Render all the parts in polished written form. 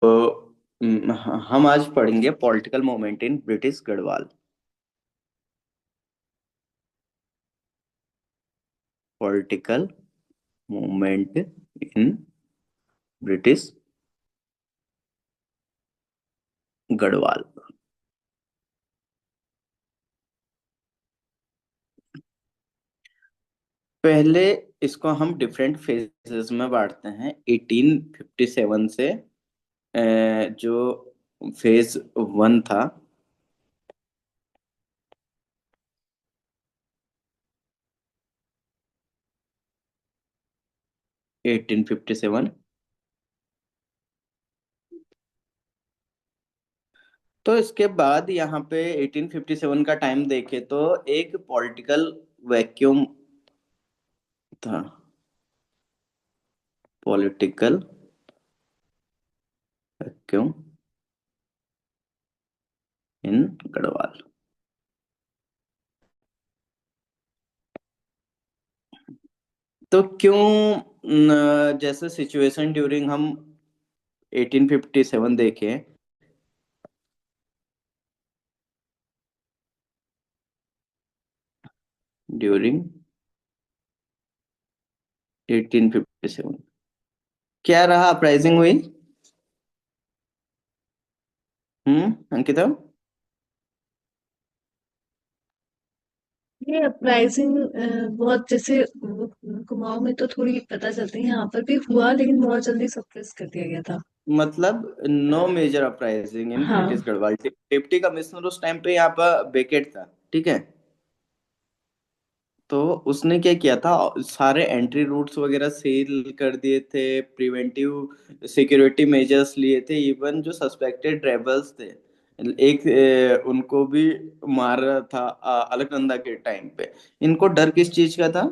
हम आज पढ़ेंगे political movement in British Garhwal. Political movement in British Garhwal. पहले इसको हम डिफरेंट फेजेस में बांटते हैं। 1857 से जो फेज वन था, 1857। तो इसके बाद यहाँ पे 1857 का टाइम देखे तो एक पॉलिटिकल वैक्यूम था। Political vacuum in Garhwal. तो क्यों जैसे सिचुएशन ड्यूरिंग हम 1857 देखें, ड्यूरिंग 1857 क्या रहा अपराइजिंग हुई? अंकिता। ये अपराइजिंग बहुत जैसे कुमाऊं में तो थोड़ी पता चलती है, यहाँ पर भी हुआ लेकिन बहुत जल्दी सप्रेस कर दिया गया था। मतलब नो मेजर अपराइजिंग इन हाँ। ब्रिटिश गढ़वाल। डिप्टी कमिश्नर उस टाइम पे यहाँ पर वेकेट था, ठीक है। तो उसने क्या किया था, सारे एंट्री रूट्स वगैरह सील कर दिए थे, प्रिवेंटिव सिक्योरिटी मेजर्स लिए थे, इवन जो सस्पेक्टेड रेबल्स थे एक उनको भी मारा था अलकनंदा के टाइम पे। इनको डर किस चीज का था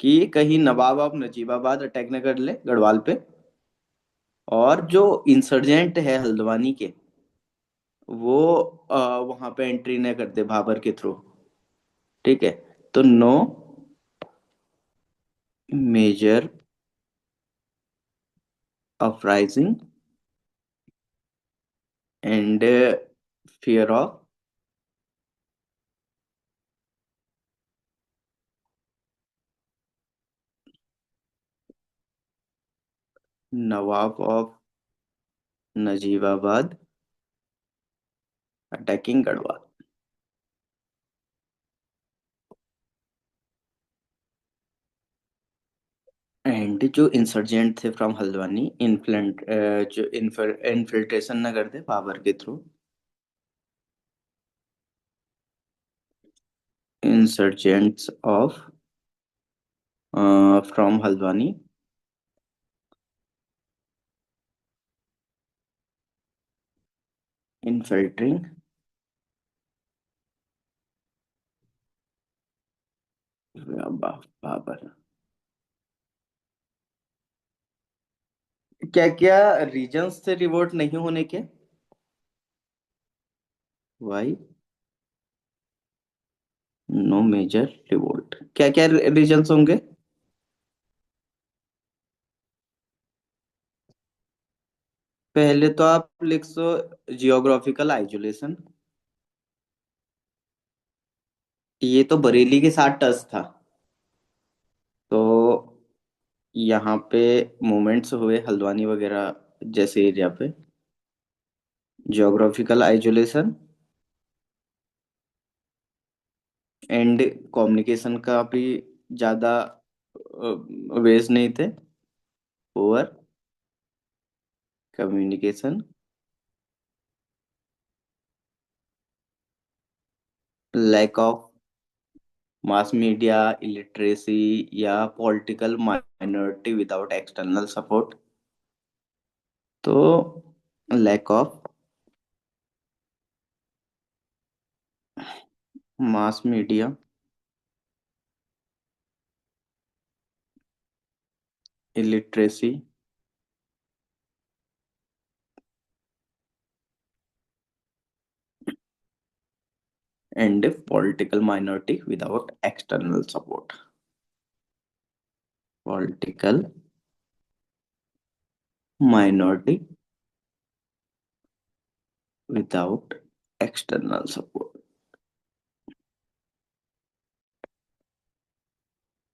कि कहीं नवाब ऑफ नजीबाबाद अटैक न कर ले गढ़वाल पे, और जो इंसर्जेंट है हल्द्वानी के वो वहां पे एंट्री न कर दे भाबर के थ्रू, ठीक है। तो no major uprising and fear of नवाब of Najibabad attacking Garhwal. And जो इंसर्जेंट थे फ्रॉम हल्द्वानी इन्फ्लेंट जो इन्फिल्ट्रेशन न करते पावर के through, insurgents of from Haldwani infiltrating Babar. क्या क्या रीजंस थे रिवोल्ट नहीं होने के? Why no major revolt? क्या क्या रीजंस होंगे? पहले तो आप लिख सो जियोग्राफिकल आइसोलेशन। ये तो बरेली के साथ टच था, तो यहाँ पे मूवमेंट्स हुए हल्द्वानी वगैरह जैसे एरिया पे। जियोग्राफिकल आइसोलेशन एंड कम्युनिकेशन का भी ज्यादा वेज नहीं थे। Poor communication, lack of mass media illiteracy या political minority without external support. तो lack of mass media illiteracy and political minority without external support. Political minority without external support.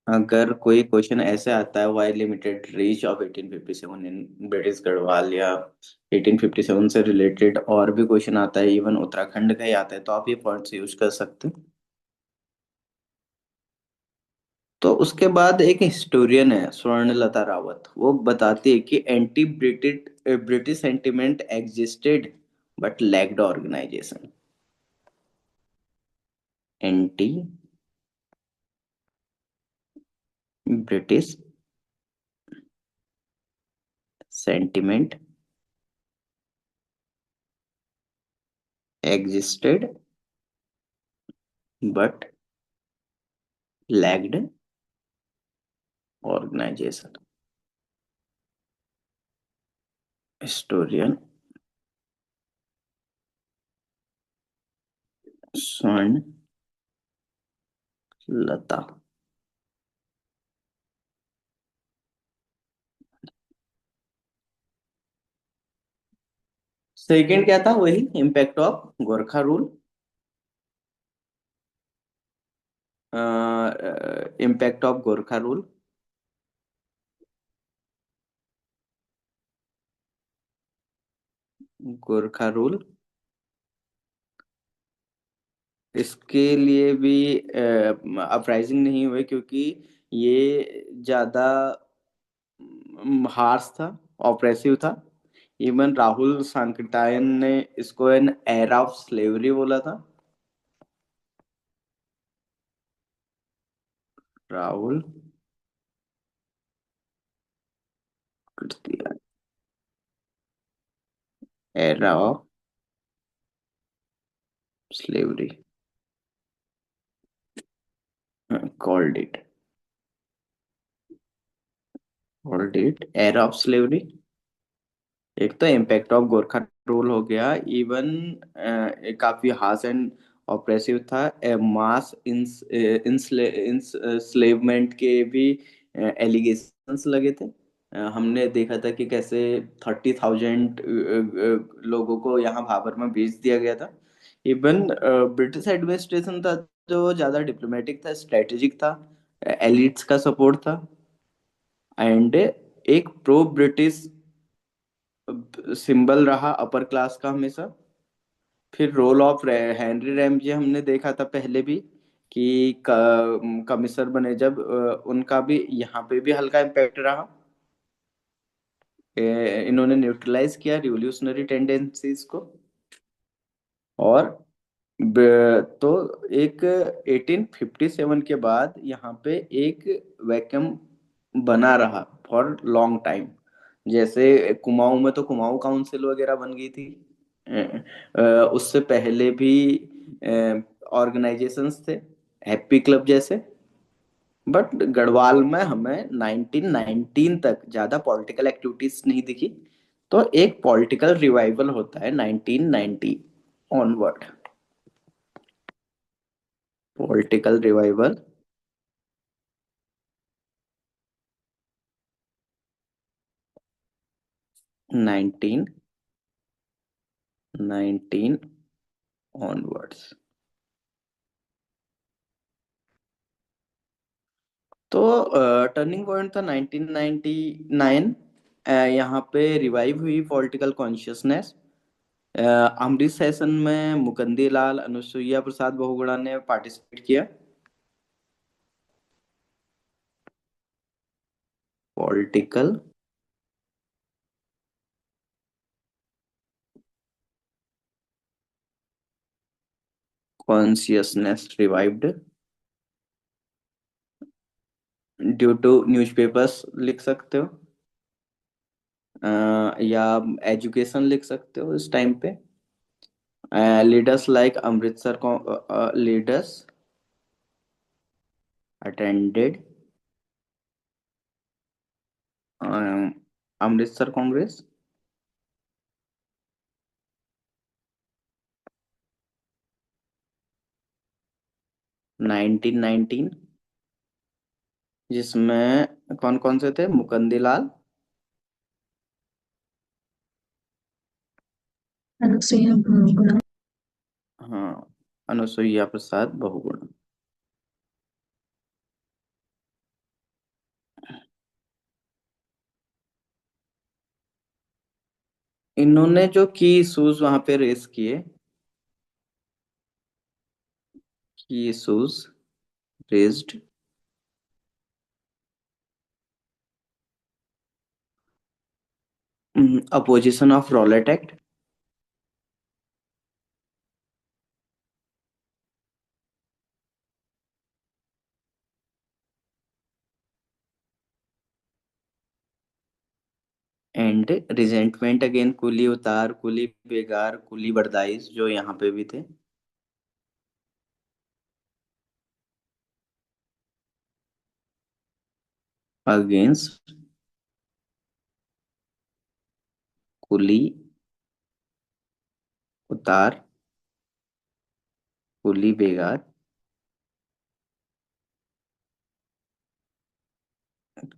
अगर कोई question ऐसे आता है, why limited reach of 1857 in British Garhwal, या 1857 से related और भी क्वेश्चन आता है, इवन उत्तराखंड का ही आता है, तो आप ये पॉइंट्स यूज कर सकते हैं। तो उसके बाद एक हिस्टोरियन है स्वर्णलता रावत, वो बताती है कि anti British British sentiment existed but lacked organisation. Anti British sentiment existed but lacked organisation. Historian Swarna Lata. Second क्या था, वही impact of Gorkha rule. Impact of Gorkha rule. Gorkha rule, इसके लिए भी अपराइजिंग नहीं हुए, क्योंकि ये ज्यादा हार्श था, ऑप्रेसिव था। इवन राहुल सांकृत्यायन ने इसको एन एरा ऑफ स्लेवरी बोला था। Rahul Krityayan, era of slavery called it, called it era of slavery. एक तो इम्पैक्ट ऑफ गोरखा रूल हो गया, इवन काफी हार्श एंड ऑप्रेसिव था। मास इंस्लेवमेंट के भी एलिगेशंस लगे थे। हमने देखा था कि कैसे 30,000 लोगों को यहाँ भाबर में भेज दिया गया था। इवन ब्रिटिश एडमिनिस्ट्रेशन था जो ज्यादा डिप्लोमेटिक था, स्ट्रेटेजिक था, एलिट्स का सपोर्ट था, एंड एक प्रो ब्रिटिश सिंबल रहा अपर क्लास का हमेशा। फिर रोल ऑफ हेनरी रैमजे हमने देखा था पहले भी, कि कमिश्नर बने जब, उनका भी यहाँ पे भी हल्का इम्पैक्ट रहा। इन्होंने न्यूट्रलाइज किया रिवोल्यूशनरी टेंडेंसीज को। और तो एक 1857 के बाद यहाँ पे एक वैक्यूम बना रहा फॉर लॉन्ग टाइम। जैसे कुमाऊं में तो कुमाऊं काउंसिल वगैरह बन गई थी। उससे पहले भी ऑर्गेनाइजेशंस थे, हैप्पी क्लब जैसे। बट गढ़वाल में हमें 1919 तक ज्यादा पॉलिटिकल एक्टिविटीज नहीं दिखी। तो एक पॉलिटिकल रिवाइवल होता है 1990 ऑनवर्ड। Political revival 1919 onwards. तो टर्निंग पॉइंट था 1999। यहाँ पे रिवाइव हुई पॉलिटिकल कॉन्शियसनेस। अमृत सेशन में मुकुंदी लाल, अनुसुईया प्रसाद बहुगुणा ने पार्टिसिपेट किया। Political consciousness revived due to newspapers लिख सकते हो, या एजुकेशन लिख सकते हो इस टाइम पे। Leaders like Amritsar leaders attended Amritsar Congress. 1919, जिसमें कौन कौन से थे, मुकुंदी लाल, अनुसुईया बहुगुणा। हाँ, अनुसुईया प्रसाद बहुगुणा। इन्होंने जो की इशूज वहां पे रेस किए, की issues raised, opposition of Rowlatt act, and resentment against कुली उतार, कुली बेगार, कुली बरदाइश, जो यहाँ पे भी थे। अगेंस्ट कुली उतार, कुली बेगार,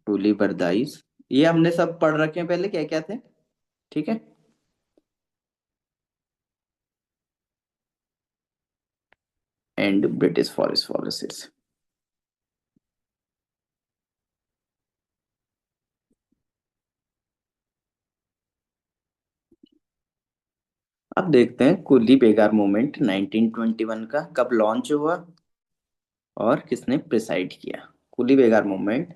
कुली बरदाइश। ये हमने सब पढ़ रखे हैं पहले, क्या क्या थे। ठीक है। And British forest policies. अब देखते हैं कुली बेगार मूवमेंट 1921 का कब लॉन्च हुआ और किसने प्रिसाइड किया। कुली बेगार मूवमेंट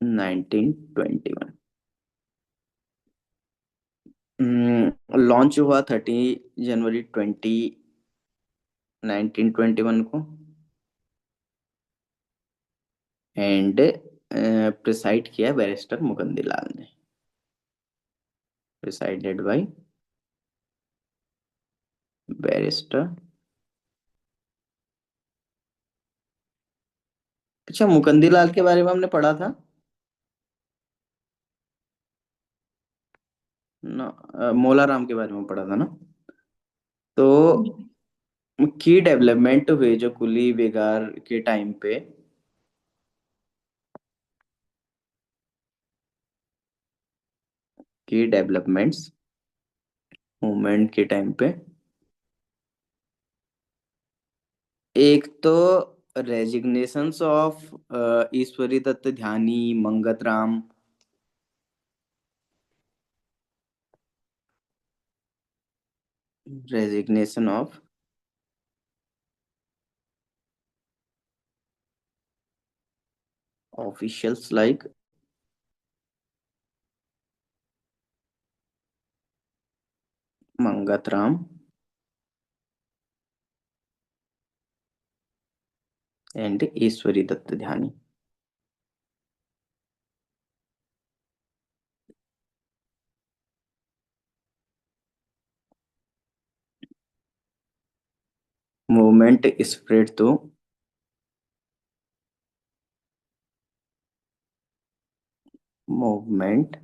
1921 लॉन्च हुआ 30 जनवरी 1921 को। एंड प्रिसाइड किया बैरिस्टर मुकुंदी लाल ने। Presided bye barrister. अच्छा, मुकुंदी लाल के बारे में हमने पढ़ा था ना, मौला राम के बारे में पढ़ा था ना। तो की डेवलपमेंट हुए जो कुली बेगार के टाइम पे, की डेवलपमेंट्स मूवमेंट के टाइम पे, एक तो resignations of Ishwari Dutt Dhyani, Mangat Ram. Resignation of officials like Mangat Ram and Ishwari Dutt Dhyani. Movement spread to movement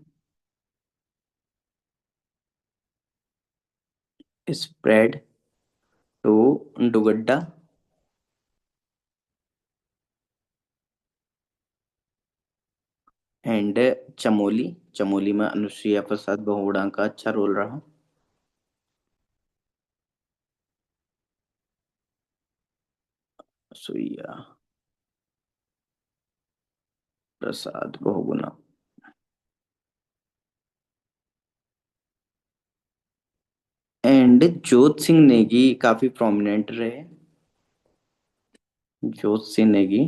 spread to Dugadda and Chamoli. Chamoli में अनुसुईया प्रसाद बहुगुणा का अच्छा रोल रहा। सुईया प्रसाद बहुगुणा। एंड जोत सिंह नेगी काफी प्रोमिनेंट रहे। जोत Singh Negi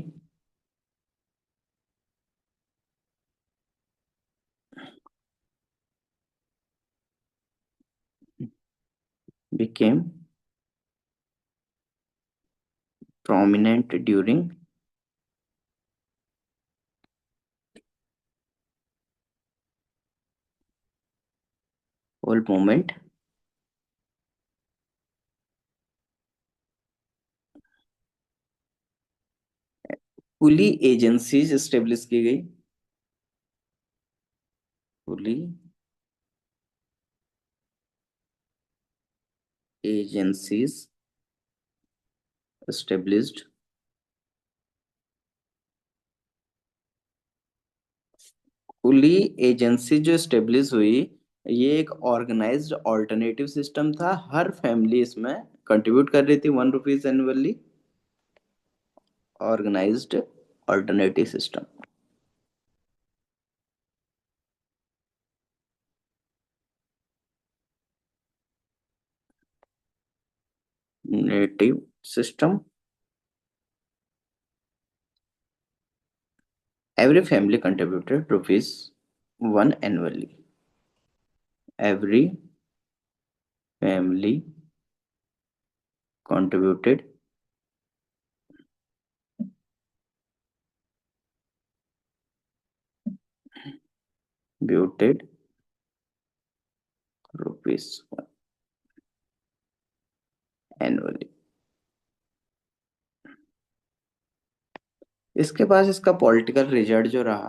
became prominent during whole movement। पुली एजेंसीज स्टेब्लिश की गई। पुली एजेंसीज established खुली एजेंसी जो स्टेब्लिश हुई, ये एक ऑर्गेनाइज्ड ऑल्टरनेटिव सिस्टम था। हर फैमिली इसमें कंट्रीब्यूट कर रही थी 1 rupees annually. Organised alternative system. Native system. Every family contributed rupees 1 annually. Every family contributed buted rupees 1 annually। इसके बाद इसका पॉलिटिकल रिजल्ट जो रहा,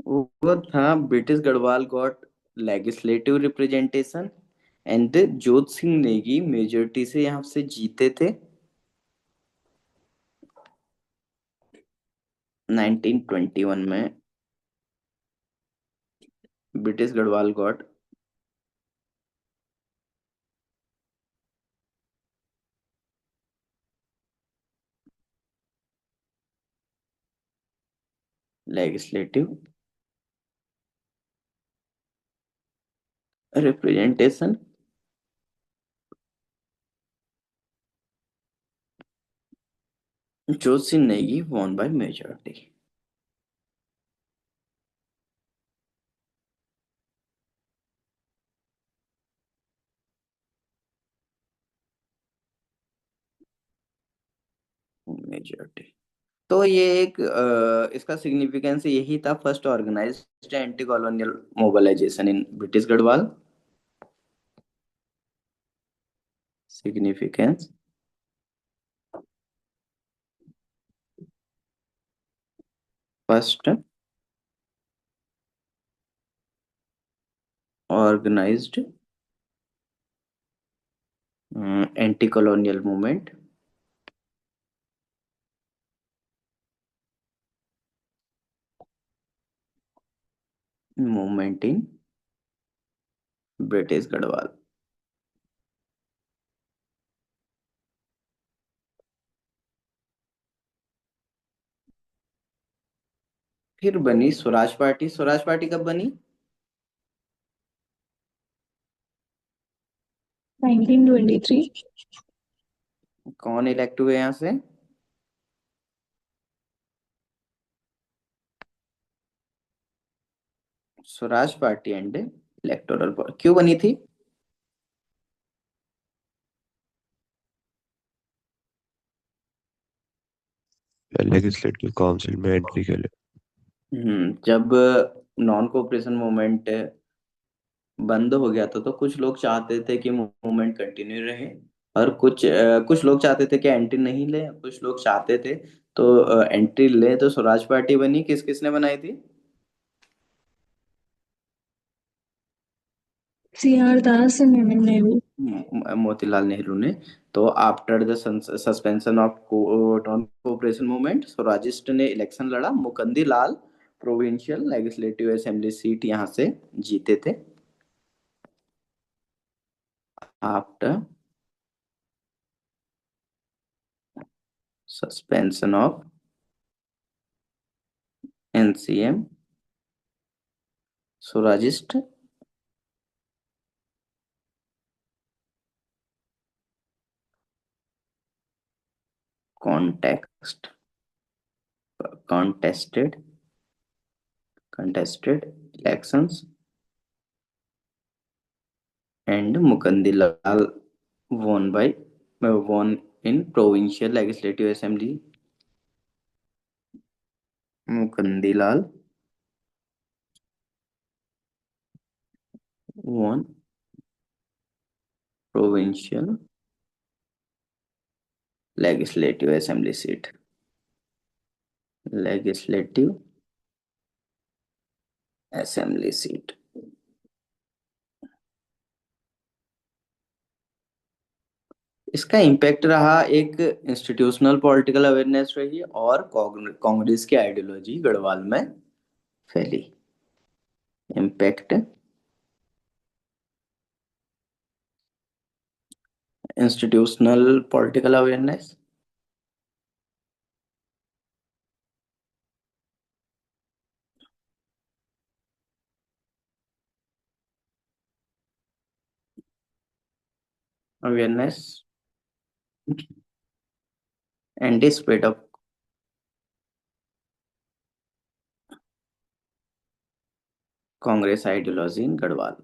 वो था British Garhwal got legislative representation and जोत सिंह नेगी मेजोरिटी से यहाँ से जीते थे। 1921 में British Garhwal got legislative representation, Jot Singh Negi won by majority. Majority. तो ये एक इसका सिग्निफिकेंस यही था, first organized anti colonial mobilization in British Garhwal. Significance, first organized anti colonial movement movement in British Garhwal. फिर बनी स्वराज पार्टी। स्वराज पार्टी कब बनी? 1923। कौन इलेक्ट हुए यहाँ से? स्वराज पार्टी एंड इलेक्टोरल क्यों बनी थी? लेजिस्लेटिव काउंसिल में एंट्री के लिए। जब नॉन कोऑपरेशन मूवमेंट बंद हो गया था तो कुछ लोग चाहते थे कि मूवमेंट कंटिन्यू रहे, और कुछ लोग चाहते थे कि एंट्री नहीं ले, कुछ लोग चाहते थे तो एंट्री ले। तो स्वराज पार्टी बनी, किस किसने बनाई थी? CR Das and M N Nehru. Motilal Nehru ने। तो after the suspension of non cooperation movement, Swarajist ने इलेक्शन लड़ा। Mukundi Lal provincial legislative assembly seat यहाँ से जीते थे। After suspension of NCM, Swarajist context contested contested elections and Mukandilal won in provincial legislative assembly. Mukandilal won provincial legislative assembly seat। legislative assembly seat. इसका impact रहा, एक institutional political awareness रही और कांग्रेस की आइडियोलॉजी गढ़वाल में फैली। Impact, institutional political awareness, awareness and spread of Congress ideology इन गढ़वाल।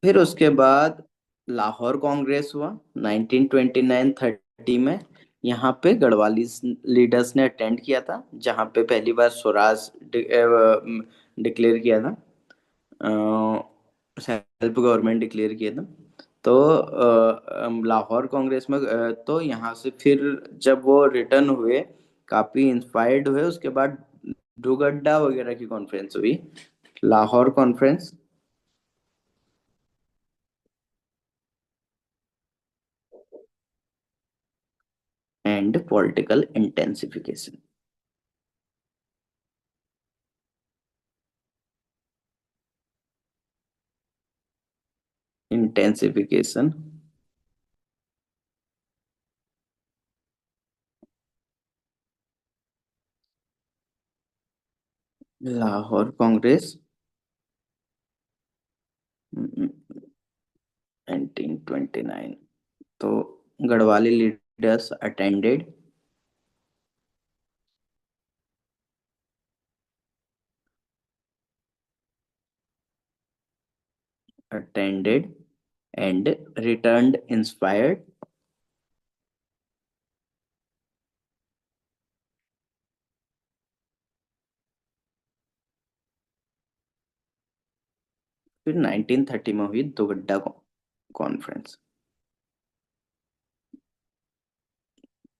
फिर उसके बाद लाहौर कांग्रेस हुआ 1929-30 में। यहाँ पे गढ़वाली लीडर्स ने अटेंड किया था, जहाँ पे पहली बार स्वराज डिक्लेयर किया था, सेल्फ गवर्नमेंट डिक्लेयर किया था। तो लाहौर कांग्रेस में तो यहाँ से फिर जब वो रिटर्न हुए, काफी इंस्पायर्ड हुए, उसके बाद डुगड्डा वगैरह की कॉन्फ्रेंस हुई, Lahore conference and political intensification. Intensification, Lahore Congress 1929। तो Garhwali leaders attended and returned inspired. फिर 1930 में हुई दुगड्डा कॉन्फ्रेंस।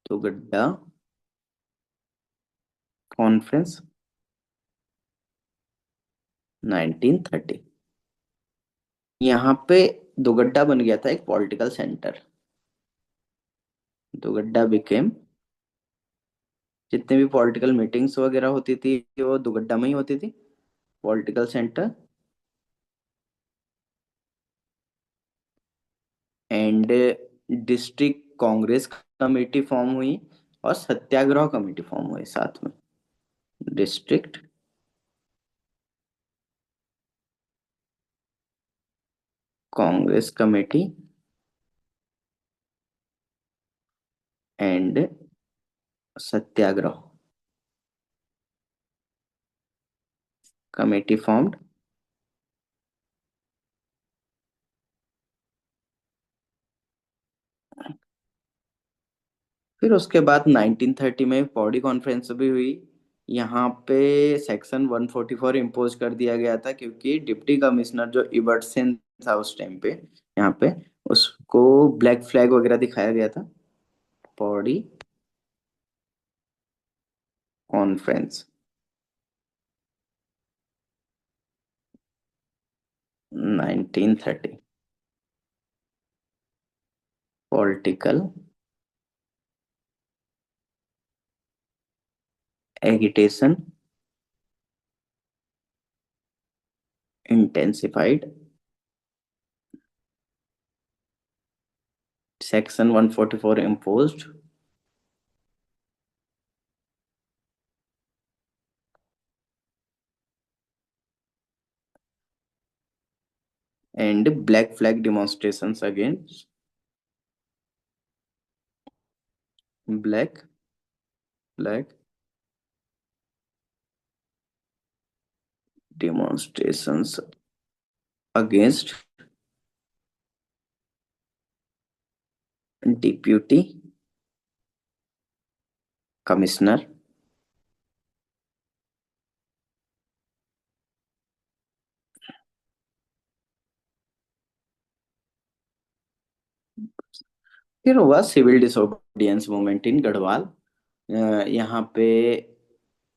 दुगड्डा कॉन्फ्रेंस 1930। यहाँ पे दुगड्डा बन गया था एक पॉलिटिकल सेंटर। दुगड्डा बिकेम, जितने भी पॉलिटिकल मीटिंग्स वगैरह होती थी वो दुगड्डा में ही होती थी, political centre. And district Congress committee form हुई और सत्याग्रह कमेटी फॉर्म हुई साथ में। District Congress committee and Satyagraha committee formed. फिर उसके बाद 1930 में पौड़ी कॉन्फ्रेंस भी हुई। यहाँ पे सेक्शन 144 इम्पोज कर दिया गया था, क्योंकि डिप्टी कमिश्नर जो इबert सिंह था उस टाइम पे, यहाँ पे उसको ब्लैक फ्लैग वगैरह दिखाया गया था। Pauri conference 1930। Political agitation intensified. Section 144 imposed and black flag demonstrations against black flag demonstrations against deputy commissioner फिर हुआ civil disobedience movement in Garhwal. यहाँ पे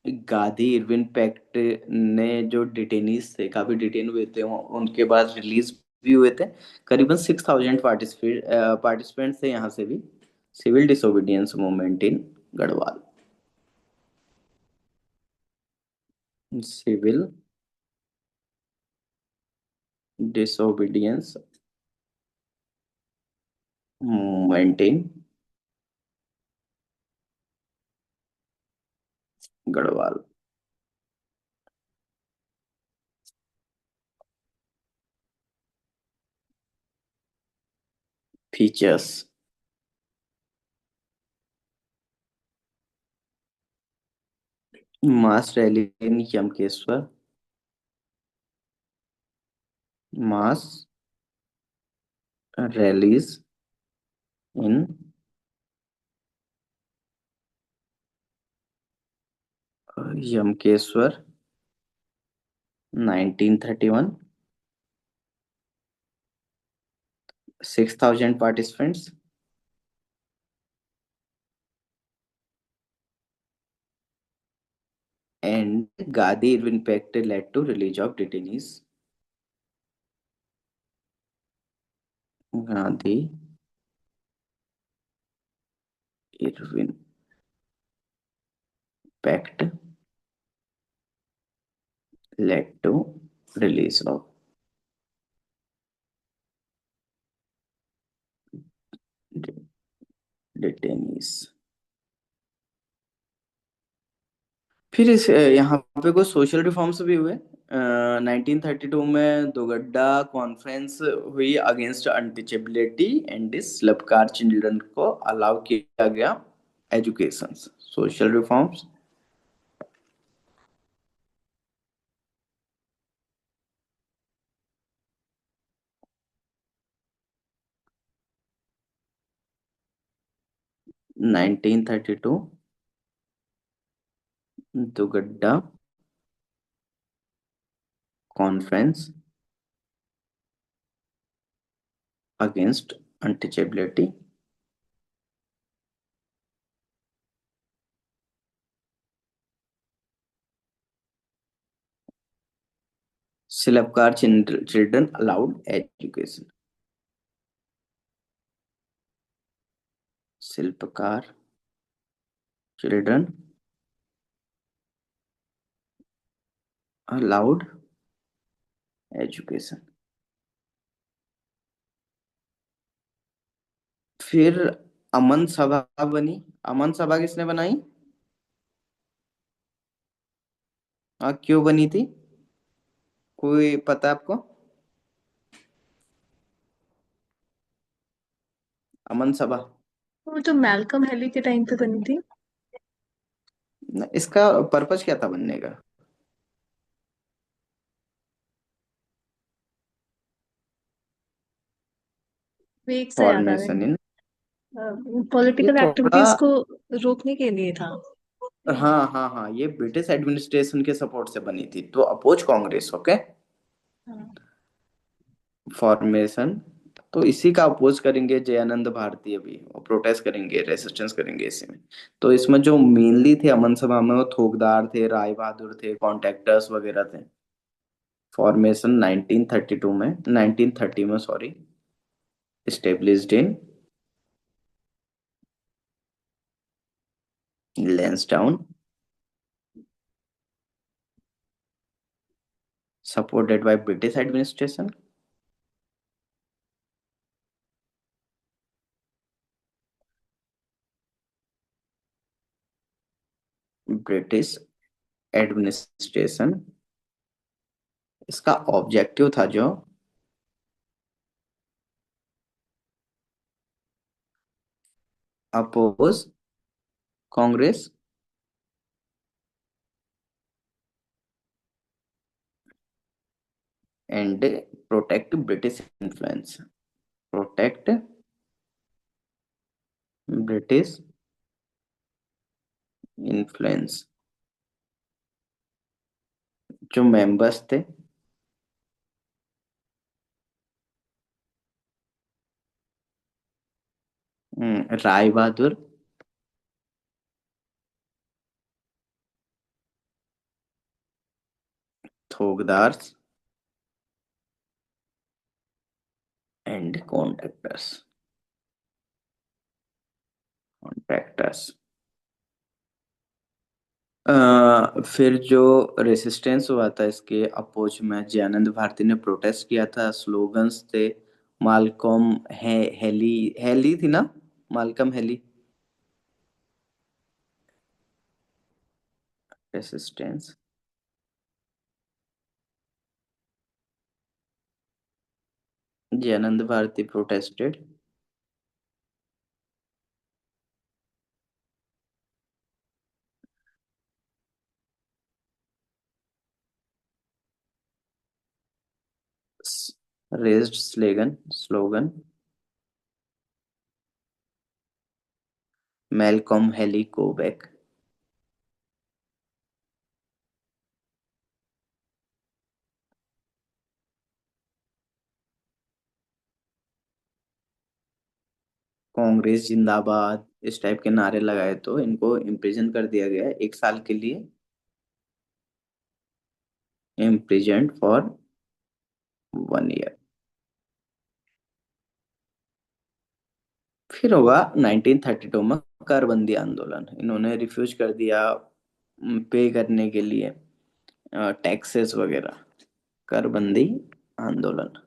गांधी इरविन पैक्ट ने जो डिटेनीज थे, काफी डिटेन हुए थे, उनके बाद रिलीज भी हुए थे। करीबन 6,000 पार्टिसिपेंट्स थे यहाँ से भी। Civil disobedience movement in Garhwal. Civil disobedience movement in Garhwal. Features. Mass rally in Yamkeshwar. Mass rallies in Yamkeshwar 1931। 6,000 participants and Gandhi Irwin Pact led to release of detainees. Gandhi Irwin Pact led to release of detainees। फिर इस यहाँ पे कुछ social reforms भी हुए। 1932 में Dogadda conference हुई against untouchability and Shilpkar children को अलाउ किया गया education. Social reforms. 1932 Dogadda conference against untouchability. Shilpkar children allowed education. Shilpkar children allowed education. फिर अमन सभा बनी। अमन सभा किसने बनाई? क्यों बनी थी? कोई पता है आपको? अमन सभा। वो तो मैल्कम हेली के टाइम पे बनी थी। इसका पर्पस क्या था बनने का? वेग से याद आ फॉर्मेशन इन। रही ये पॉलिटिकल थोड़ा, एक्टिविटीज को रोकने के लिए था। हाँ हाँ हाँ, ये ब्रिटिश एडमिनिस्ट्रेशन के सपोर्ट से बनी थी, तो अपोज कांग्रेस। ओके। हाँ। फॉर्मेशन। तो इसी का अपोज करेंगे जयानंद भारती अभी, और प्रोटेस्ट करेंगे, रेसिस्टेंस करेंगे इसी में। तो इसमें जो मेनली थे अमन सभा में, वो थोकदार थे, राय बहादुर थे, कॉन्ट्रैक्टर्स वगैरह थे। फॉर्मेशन 1932 में, 1930 में sorry, established in Lansdowne, supported by British administration। British administration. इसका ऑब्जेक्टिव था जो oppose Congress and protect British influence. Protect British influence. जो मेंबर्स थे, राय बहादुर, थोकदार्स एंड कॉन्ट्रैक्टर्स। फिर जो रेसिस्टेंस हुआ था इसके अपोज में, जयानंद भारती ने प्रोटेस्ट किया था, स्लोगन्स थे। मालकॉम हेली, हेली थी ना, Malcolm Hailey. Resistance. Jayanand Bharti protested. Raised slogan, Malcolm Hailey go back. Congress जिंदाबाद, इस टाइप के नारे लगाए तो इनको इम्प्रिजन कर दिया गया 1 साल के लिए। इम्प्रिजेंट फॉर 1 ईयर। फिर होगा 1932 में करबंदी आंदोलन। इन्होंने रिफ्यूज कर दिया पे करने के लिए टैक्सेस वगैरह। करबंदी आंदोलन।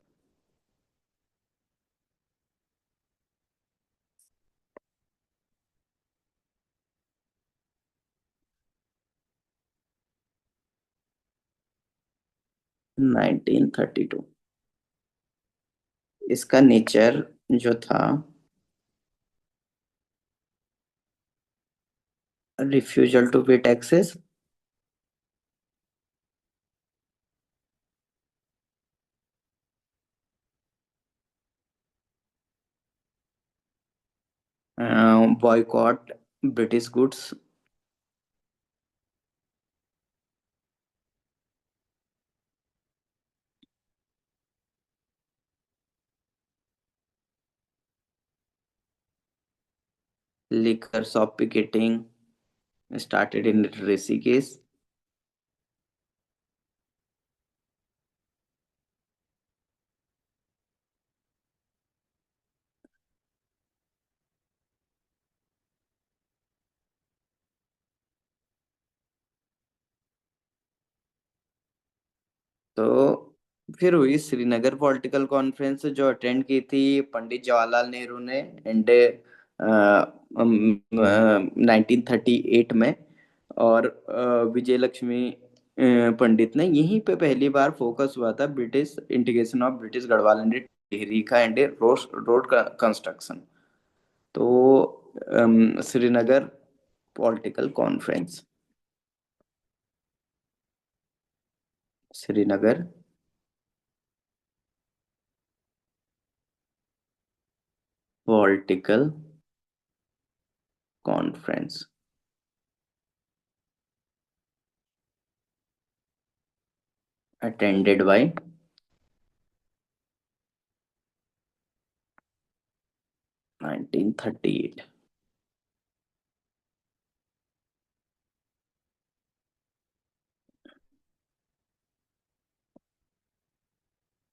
1932। इसका नेचर जो था, रिफ्यूजल टू पे taxes, boycott British goods, liquor shop picketing started in Rishikesh. तो फिर हुई श्रीनगर पॉलिटिकल कॉन्फ्रेंस, जो अटेंड की थी पंडित जवाहरलाल नेहरू ने, एंड 1938 में। और विजय लक्ष्मी पंडित ने, यहीं पे पहली बार फोकस हुआ था British integration of British Garhwal and Tehri का एंड रोड कंस्ट्रक्शन। तो Srinagar political conference. Srinagar political conference attended by 1938।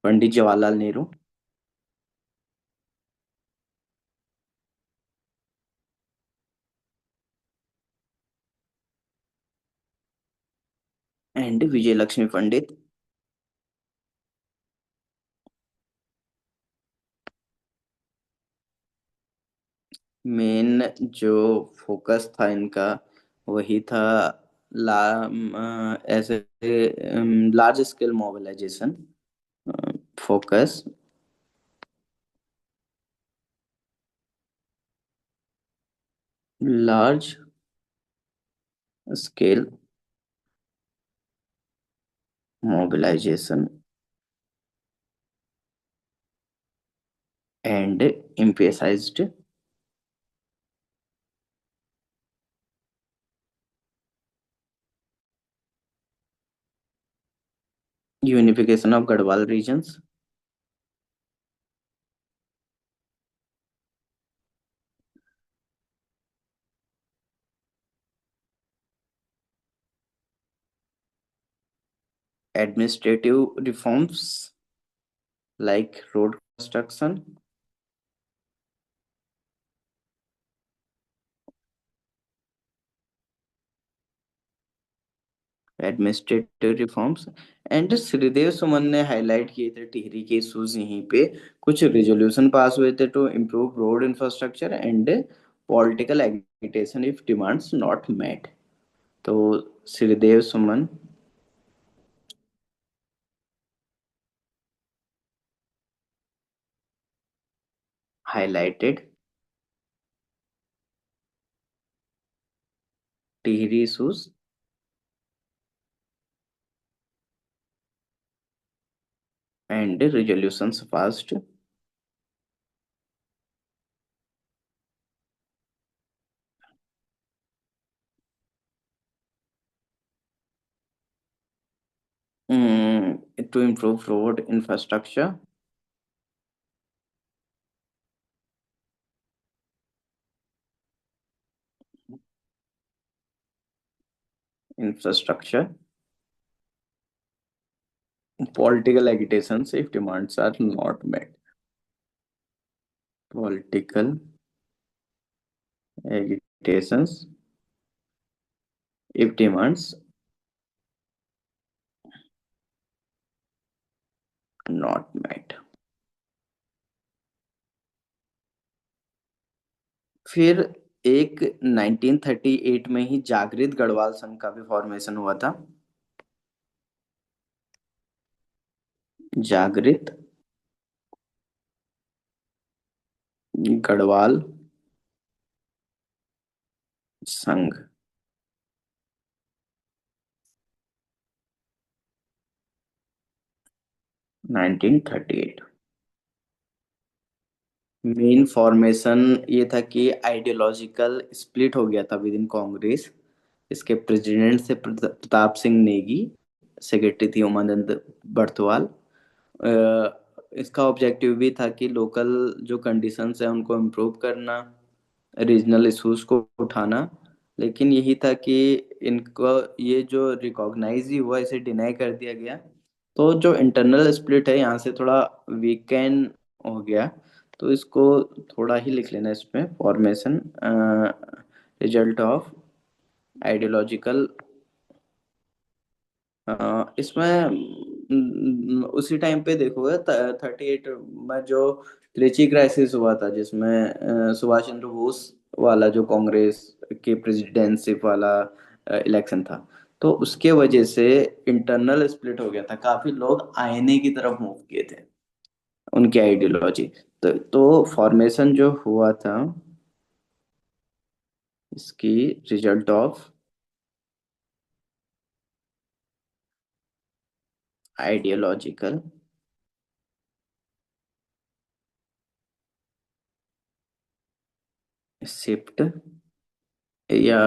Pandit Jawaharlal Nehru and Vijaya Lakshmi Pandit. Main जो फोकस था इनका, वही था ला ऐसे large scale mobilisation. Focus large scale mobilisation and emphasized unification of Garhwal regions। Administrative reforms like road construction, administrative reforms. And Sridev Suman ने highlight किए थे टिहरी के इशूज यहीं पे। कुछ रेजोल्यूशन पास हुए थे to improve road infrastructure and political agitation if demands not met. तो Sridev Suman highlighted Tehri issues and resolutions passed. To improve road infrastructure, infrastructure, political agitations if demands are not met. Political agitations if demands not met. फिर एक 1938 में ही जागृत गढ़वाल संघ का भी formation हुआ था। जागृत गढ़वाल संघ 1938। मेन फॉर्मेशन ये था कि आइडियोलॉजिकल स्प्लिट हो गया था विद इन कांग्रेस। इसके प्रेसिडेंट से प्रताप सिंह नेगी, सेक्रेटरी थी उमानंद बर्थवाल। इसका ऑब्जेक्टिव भी था कि लोकल जो कंडीशंस है उनको इम्प्रूव करना, रीजनल इश्यूज को उठाना। लेकिन यही था कि इनको ये जो रिकॉग्नाइज ही हुआ इसे डिनाई कर दिया गया। तो जो इंटरनल स्प्लिट है यहाँ से थोड़ा वीकेंड हो गया। तो इसको थोड़ा ही लिख लेना इसमें फॉर्मेशन रिजल्ट ऑफ आइडियोलॉजिकल। इसमें उसी टाइम पे देखोगे 38 में जो त्रिची क्राइसिस हुआ था जिसमें सुभाष चंद्र बोस वाला जो कांग्रेस के प्रेसिडेंटशिप वाला इलेक्शन था। तो उसके वजह से इंटरनल स्प्लिट हो गया था, काफी लोग आईएनए की तरफ मूव किए थे उनकी आइडियोलॉजी। तो फॉर्मेशन जो हुआ था इसकी रिजल्ट ऑफ आइडियोलॉजिकल शिफ्ट या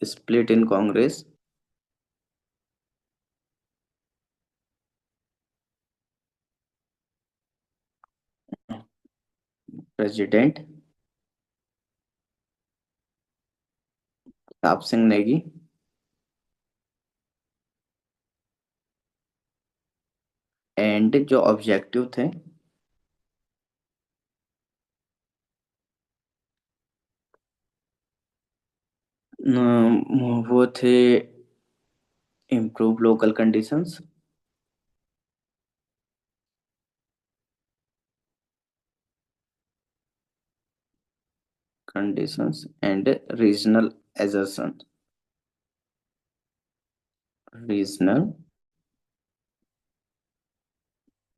split in Congress president Pratap Singh Negi and जो ऑब्जेक्टिव थे वो थे improve local conditions, and regional एजर्सन, regional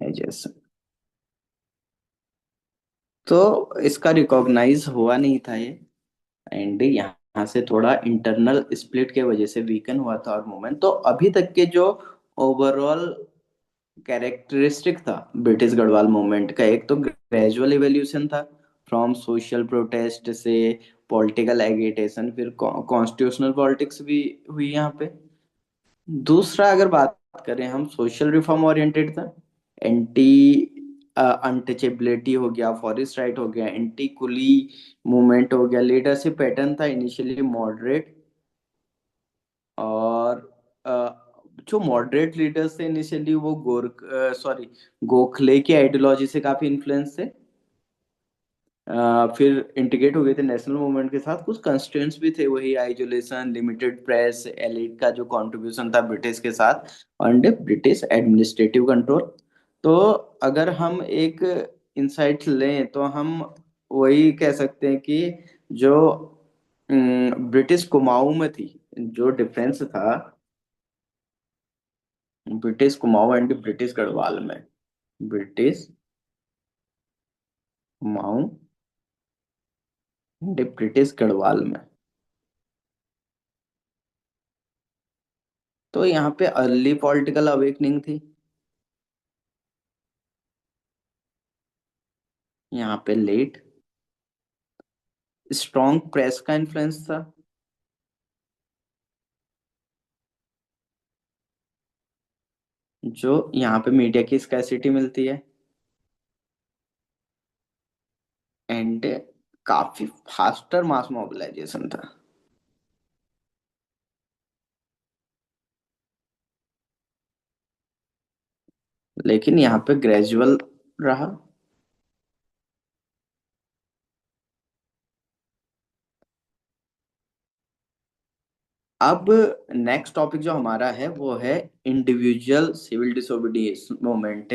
एजर्सन। तो इसका रिकॉग्नाइज हुआ नहीं था ये। एंड यहाँ से थोड़ा इंटरनल स्प्लिट के वजह से वीकन हुआ था और मूवमेंट। तो अभी तक के जो ओवरऑल कैरेक्टरिस्टिक था ब्रिटिश गढ़वाल मूवमेंट का, एक तो ग्रेजुअल इवोल्यूशन था फ्रॉम सोशल प्रोटेस्ट से पॉलिटिकल एगिटेशन, फिर कॉन्स्टिट्यूशनल पॉलिटिक्स भी हुई यहाँ पे। दूसरा अगर बात करें हम सोशल रिफॉर्म ओरिएंटेड था। एंटी अनटचेबिलिटी हो गया, फॉरेस्ट राइट हो गया, एंटी कुली मूवमेंट हो गया। लीडरशिप पैटर्न था इनिशियली मॉडरेट और जो मॉडरेट लीडर्स थे इनिशियली वो सॉरी गोखले की आइडियोलॉजी से काफी इन्फ्लुएंस थे। फिर इंटीग्रेट हो गए थे नेशनल मूवमेंट के साथ। कुछ कंस्ट्रेंट्स भी थे, वही आइसोलेशन, लिमिटेड प्रेस, एलिट का जो कंट्रीब्यूशन था ब्रिटिश के साथ, एंड ब्रिटिश एडमिनिस्ट्रेटिव कंट्रोल। तो अगर हम एक इंसाइट लें तो हम वही कह सकते हैं कि जो ब्रिटिश कुमाऊं में थी, जो डिफरेंस था British Kumaon and British Garhwal में, British Kumaon and British Garhwal में, तो यहाँ पे अर्ली पॉलिटिकल अवेकनिंग थी, यहाँ पे लेट स्ट्रॉन्ग प्रेस का इन्फ्लुएंस था, जो यहाँ पे मीडिया की स्कैसिटी मिलती है, एंड काफी फास्टर मास मोबिलाइजेशन था। लेकिन यहाँ पे ग्रेजुअल रहा। अब नेक्स्ट टॉपिक जो हमारा है वो है इंडिविजुअल सिविल डिसोबीडियंस मूवमेंट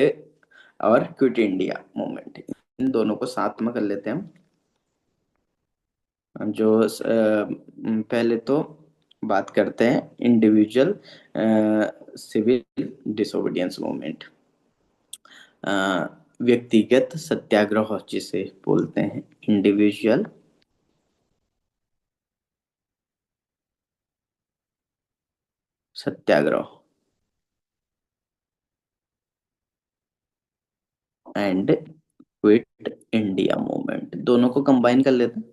और क्विट इंडिया मूवमेंट। इन दोनों को साथ में कर लेते हैं हम। पहले तो बात करते हैं इंडिविजुअल सिविल डिसोबीडियंस मूवमेंट, व्यक्तिगत सत्याग्रह जिसे बोलते हैं, individual Satyagraha and quit India movement, दोनों को कंबाइन कर लेते हैं।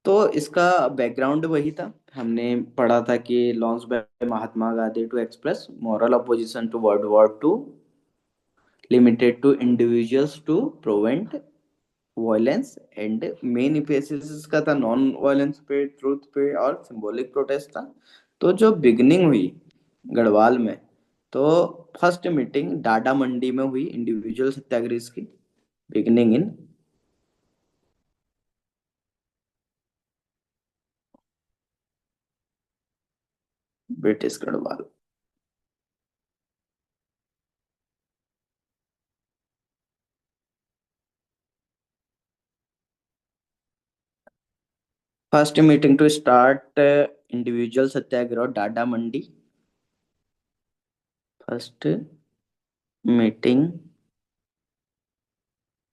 तो इसका बैकग्राउंड वही था, हमने पढ़ा था कि launch by Mahatma Gandhi to express moral opposition to world war 2, limited to individuals to prevent violence, and main emphasis का था नॉन वायलेंस पे, ट्रूथ पे और सिंबॉलिक प्रोटेस्ट था। तो जो बिगनिंग हुई गढ़वाल में, तो फर्स्ट मीटिंग डाडा मंडी में हुई इंडिविजुअल सत्याग्रह की, beginning in British Garhwal. First meeting to start individual Satyagraha Dada Mandi, first meeting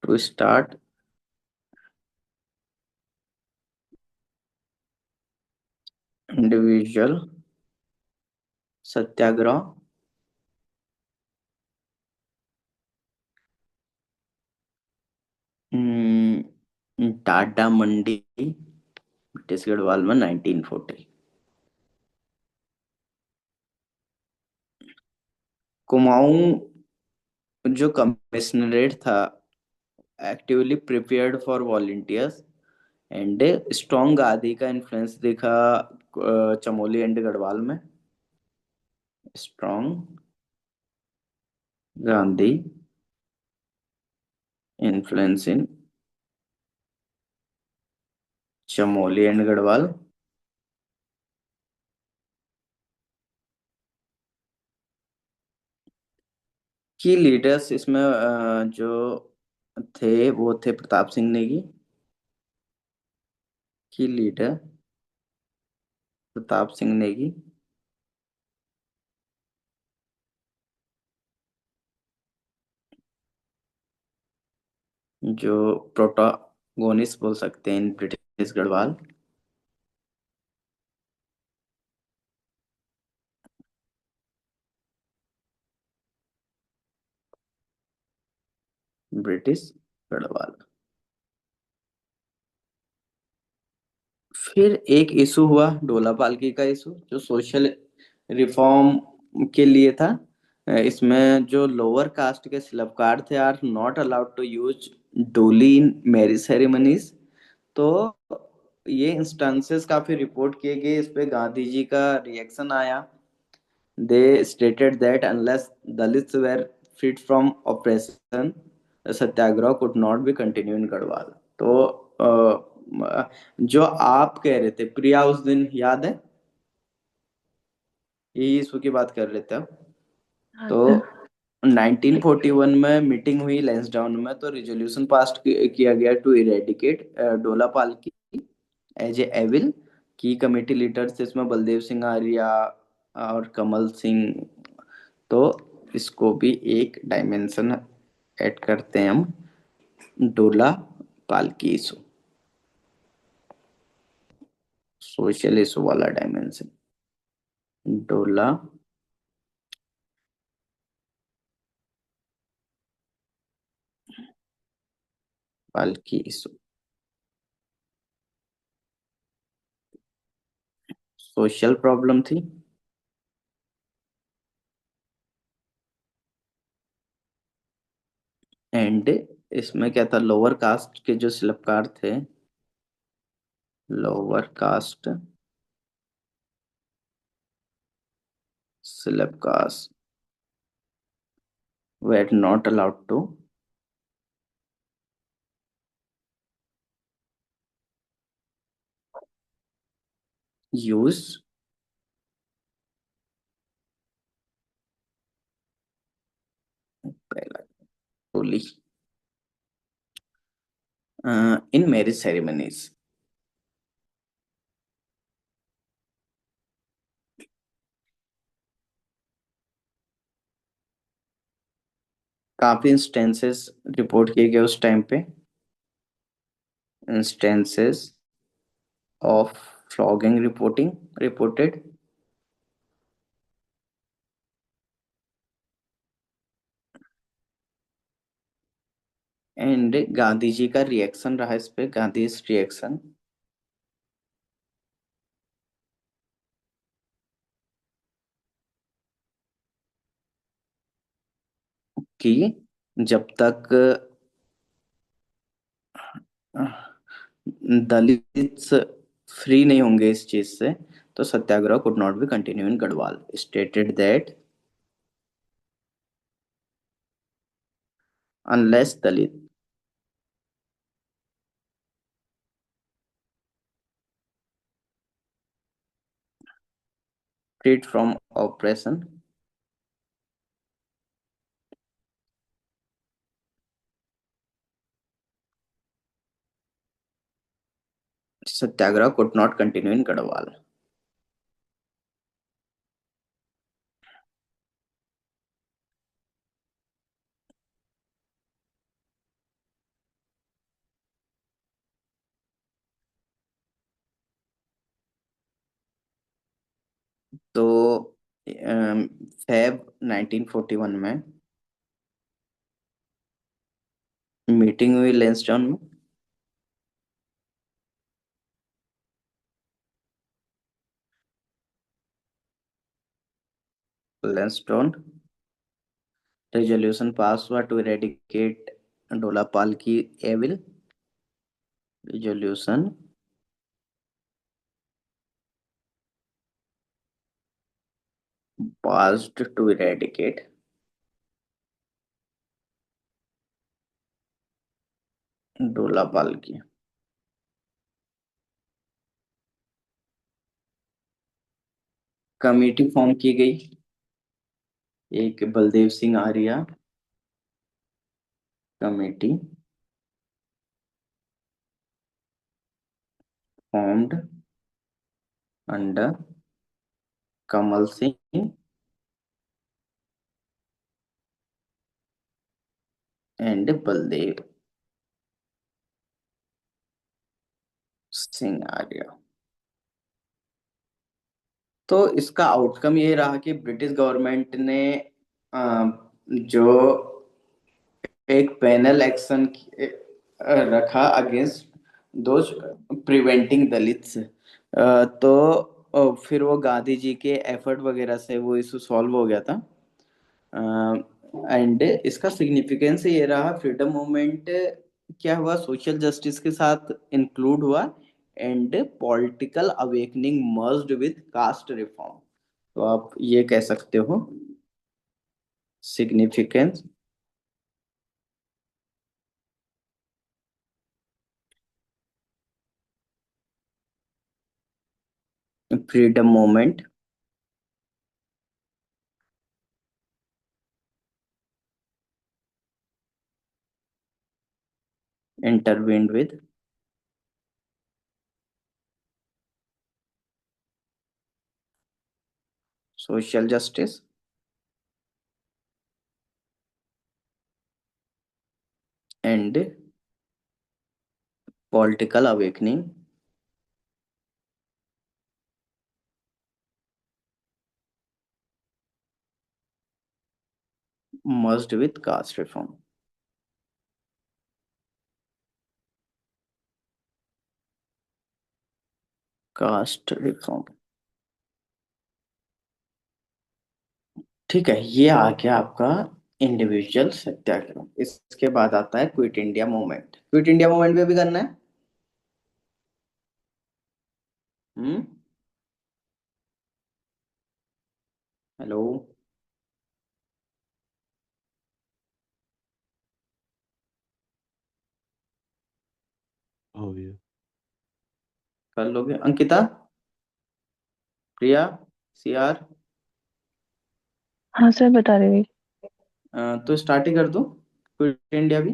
to start individual Satyagraha Tata Mandi British Garhwal में 1940। कुमाऊं जो कमिश्नरेट था actively prepared for volunteers, and strong Gandhi का इन्फ्लुएंस देखा चमोली एंड गढ़वाल में, strong Gandhi influence in Chamoli and Garhwal. की लीडर्स इसमें जो थे वो थे प्रताप सिंह नेगी, की लीडर प्रताप सिंह नेगी, जो प्रोटागोनिस्ट बोल सकते हैं इन ब्रिटिश गढ़वाल। ब्रिटिश गढ़वाल। फिर एक इशू हुआ ढोला पालकी का इशू, जो सोशल रिफॉर्म के लिए था। इसमें जो लोअर कास्ट के शिल्पकार थे are not allowed to use doli in marriage ceremonies. तो ये इंस्टेंसेस काफी रिपोर्ट किए गए, इस पे गांधी जी का रिएक्शन आया। They stated that unless Dalits were freed from oppression Satyagraha could not be continue in Garhwal. तो जो आप कह रहे थे प्रिया उस दिन याद है, यही इशू की बात कर रहे थे अब। हाँ तो सर। 1941 में मीटिंग हुई लैंसडाउन में, तो रिजोल्यूशन पास किया गया टू इरेडिकेट डोला पाल्की एज ए एविल। की कमेटी लीडर्स इसमें बलदेव सिंह आर्या और कमल सिंह। तो इसको भी एक डायमेंशन ऐड करते हैं हम, डोला पाल्की इशू, सोशल इशू वाला डायमेंशन, डोला पाल्की इशू, सोशल प्रॉब्लम थी। एंड इसमें क्या था, लोअर कास्ट के जो शिल्पकार थे, लोअर कास्ट शिल्पकार were not allowed to use only in marriage ceremonies। काफी इंस्टेंसेस रिपोर्ट किए गए उस टाइम पे, instances of flogging reporting reported. And Gandhi ji का रिएक्शन रहा इस पे, गांधी रिएक्शन कि जब तक दलित फ्री नहीं होंगे इस चीज से, तो satyagraha could not be continue in Garhwal. Stated that unless Dalit freed from oppression satyagraha could not continue in Garhwal. तो फेब 1941 में मीटिंग हुई लेंसडाउन में। लेंसडाउन रेजोल्यूशन पास हुआ टू इरेडिकेट डोलापाल की evil. Resolution passed to eradicate डोलापाल की। कमेटी फॉर्म की गई, एक Baldev Singh Arya committee formed under Kamal Singh and Baldev Singh Arya. तो इसका आउटकम ये रहा कि ब्रिटिश गवर्नमेंट ने जो एक पैनल एक्शन रखा अगेंस्ट दोज प्रिवेंटिंग दलित्स। तो फिर वो गांधी जी के एफर्ट वगैरह से वो इशू सॉल्व हो गया था। एंड इसका सिग्निफिकेंस ये रहा, फ्रीडम मूवमेंट क्या हुआ, सोशल जस्टिस के साथ इंक्लूड हुआ and political awakening merged with caste reform. तो आप ये कह सकते हो significance. Freedom movement intertwined with social justice and political awakening merged with caste reform. Caste reform, ठीक है। ये आ गया आपका इंडिविजुअल सत्याग्रह। इसके बाद आता है quit India movement. Quit India movement में भी करना है। हम्म। हेलो। हो गया। कर लोगे अंकिता, प्रिया, सीआर? हाँ सर, बता रही तो स्टार्ट ही कर दो क्विट इंडिया भी।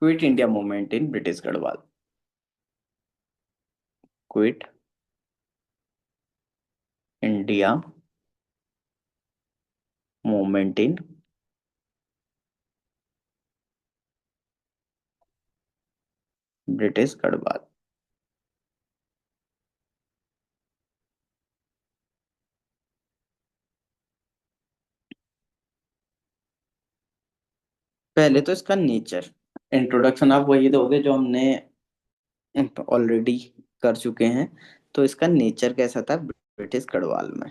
Quit India movement in British Garhwal. Quit India movement in British Garhwal. पहले तो इसका नेचर, इंट्रोडक्शन आप वही दोगे जो हमने ऑलरेडी कर चुके हैं। तो इसका नेचर कैसा था ब्रिटिश गढ़वाल में?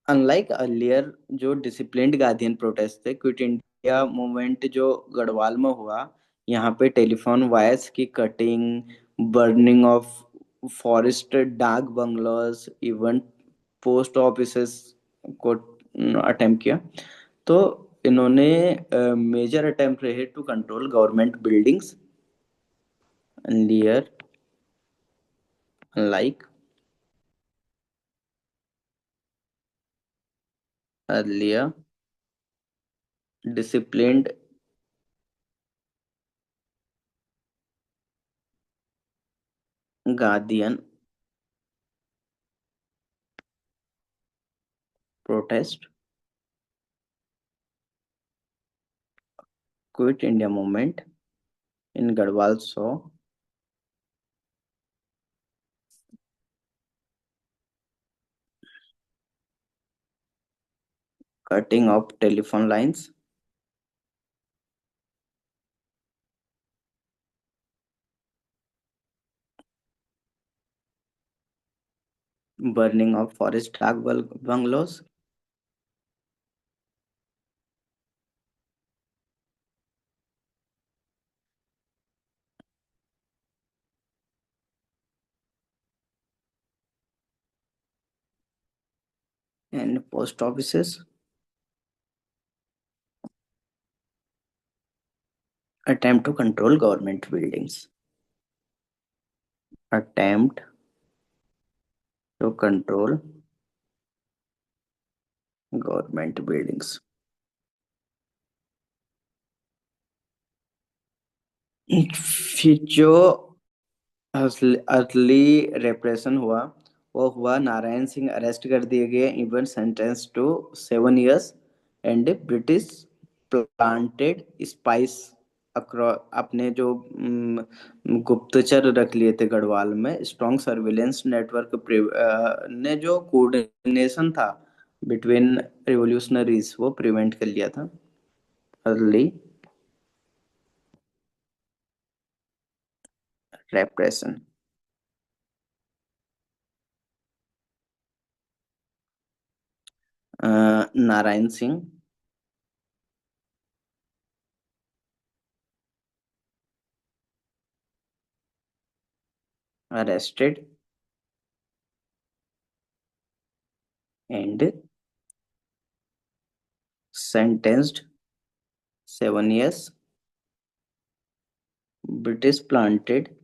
अनलाइक अर्लियर जो डिसिप्लिन्ड गार्डियन प्रोटेस्ट थे, क्विट इंडिया मूवमेंट जो गढ़वाल में हुआ, यहाँ पे टेलीफोन वायर्स की cutting, burning of forest, dak bungalows, even post offices को अटेम्प्ट किया। तो इन्होंने मेजर अटेम्प्ट रहे टू कंट्रोल गवर्नमेंट बिल्डिंग्स लियर, like earlier disciplined Gandhian protest. Quit India movement in Garhwal saw cutting of telephone lines, burning of forest dark bungalows, and post offices. Attempt to control government buildings. Attempt to control government buildings. फिर जो early रेप्रेशन हुआ, वो हुआ Narayan Singh arrest कर दिए गए, even sentence to 7 years, and British planted spies across. अपने जो गुप्तचर रख लिए थे गढ़वाल में, स्ट्रॉन्ग सर्विलेंस नेटवर्क ने जो कोऑर्डिनेशन था बिटवीन रिवोल्यूशनरीज वो प्रिवेंट कर लिया था early repression. Narayan Singh, arrested and sentenced 7 years. British planted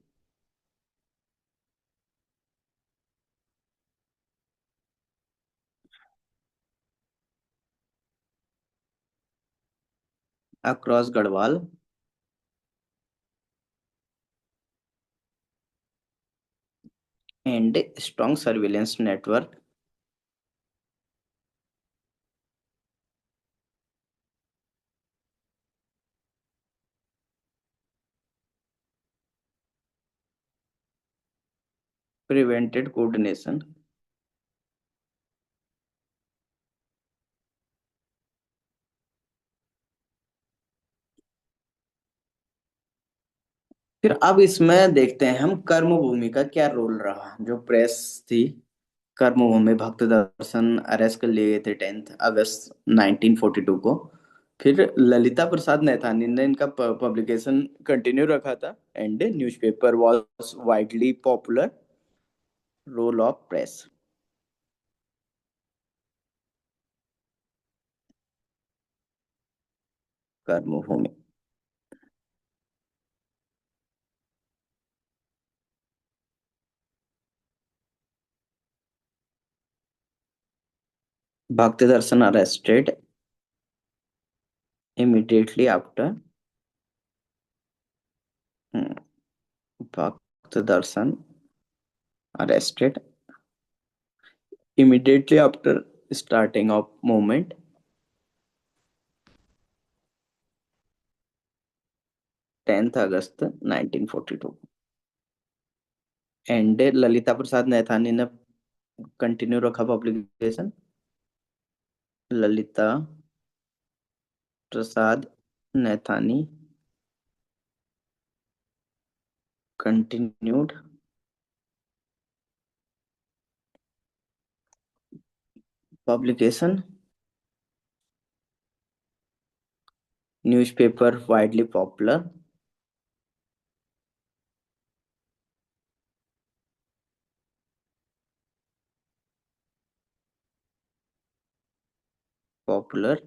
across Garhwal and strong surveillance network prevented coordination. फिर अब इसमें देखते हैं हम कर्मभूमि का क्या रोल रहा, जो प्रेस थी। कर्मभूमि भक्त दर्शन अरेस्ट कर लिए गए थे 10 अगस्त 1942 को। फिर ललिता प्रसाद नैथानी ने इनका पब्लिकेशन कंटिन्यू रखा था and newspaper was widely popular. Role of press. Karmabhumi. Bhakt Darshan arrested immediately after Bhakt Darshan arrested immediately after starting of movement 10 August 1942। And Lalita Prasad Naithani ने कंटिन्यू रखा publication. Lalita Prasad Naithani continued publication, newspaper widely popular, popular.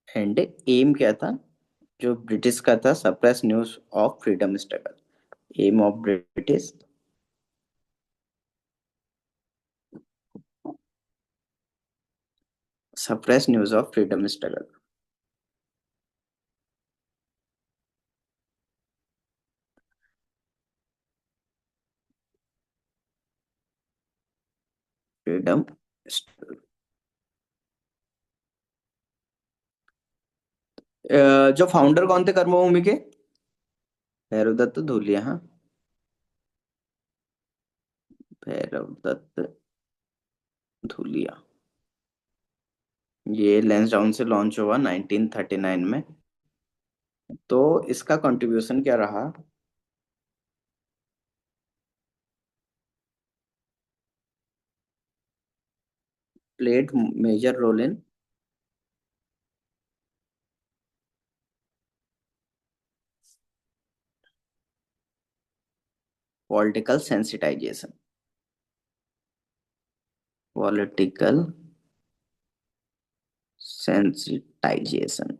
And aim क्या था, जो British का था, suppress news of freedom struggle. Aim of British suppress news of freedom struggle. Freedom. जो founder कौन थे कर्मभूमि के? भैरव दत्त धूलिया। हाँ, भैरव दत्त धूलिया। ये लैंसडाउन से लॉन्च हुआ 1939 में। तो इसका कंट्रीब्यूशन क्या रहा? Played major role in political sensitization. Political sensitization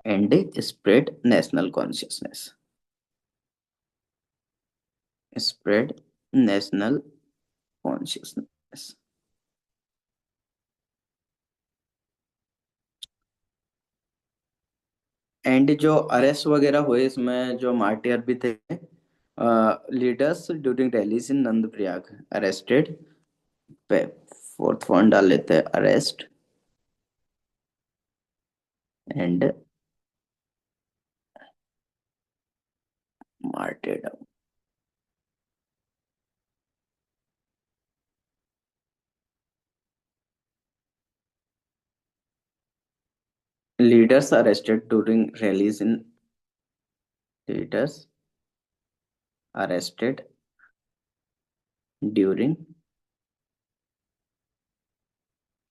and spread national consciousness। spread national consciousness। And जो अरेस्ट वगैरह हुए इसमें जो मार्टियर भी थे, leaders during rallies in Nand Prayag arrested. पे फोर्थ पॉइंट डाल लेते हैं, arrest and martyrdom. Leaders arrested during rallies in leaders arrested during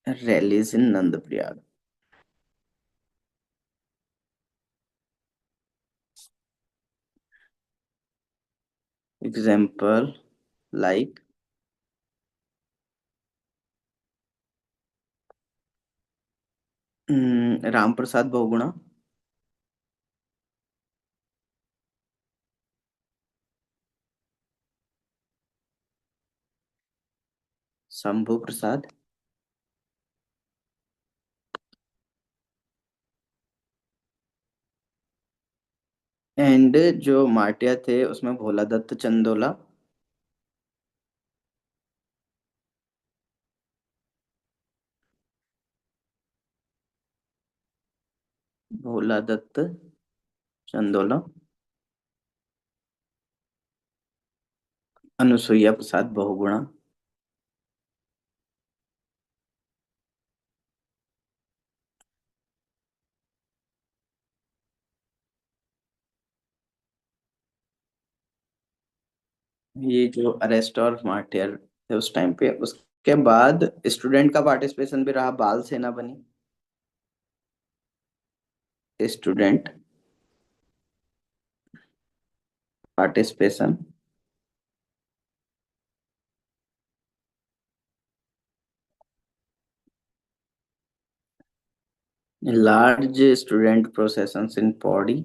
rallies in Nandprayag. Example like Ram Prasad Bahuguna, Shambhu Prasad, and जो माटिया थे उसमें भोला दत्त चंदोला, भोला दत्त चंदोला, अनुसुईया प्रसाद बहुगुणा। ये जो अरेस्ट और मार्टियर थे उस टाइम पे, उसके बाद स्टूडेंट का पार्टिसिपेशन भी रहा, बाल सेना बनी। Student participation, large student processions in Pauri,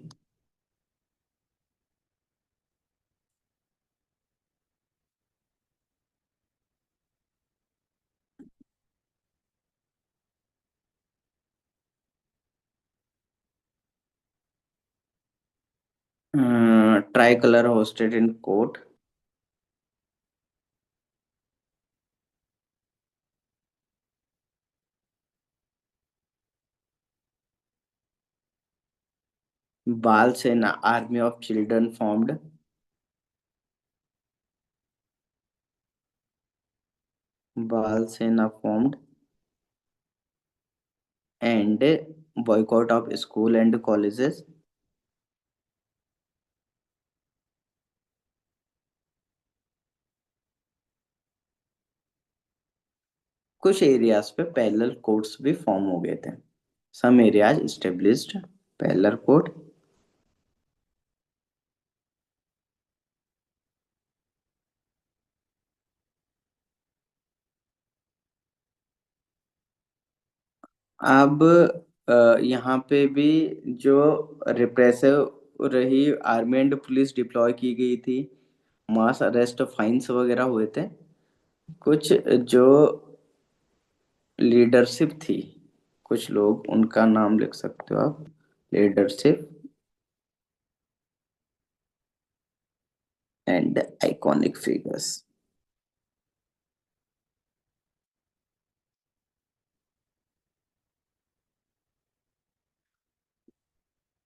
tricolour hoisted in court, Bal Sena army of children formed, Bal Sena formed, and boycott of school and colleges. कुछ एरियाज पे पैरेलल कोर्ट्स भी फॉर्म हो गए थे। Some areas established parallel court. अब यहाँ पे भी जो रिप्रेसिव रही, आर्मी एंड पुलिस डिप्लॉय की गई थी, मास अरेस्ट फाइन्स वगैरह हुए थे। कुछ जो लीडरशिप थी, कुछ लोग उनका नाम लिख सकते हो आप, लीडरशिप एंड आइकॉनिक फिगर्स।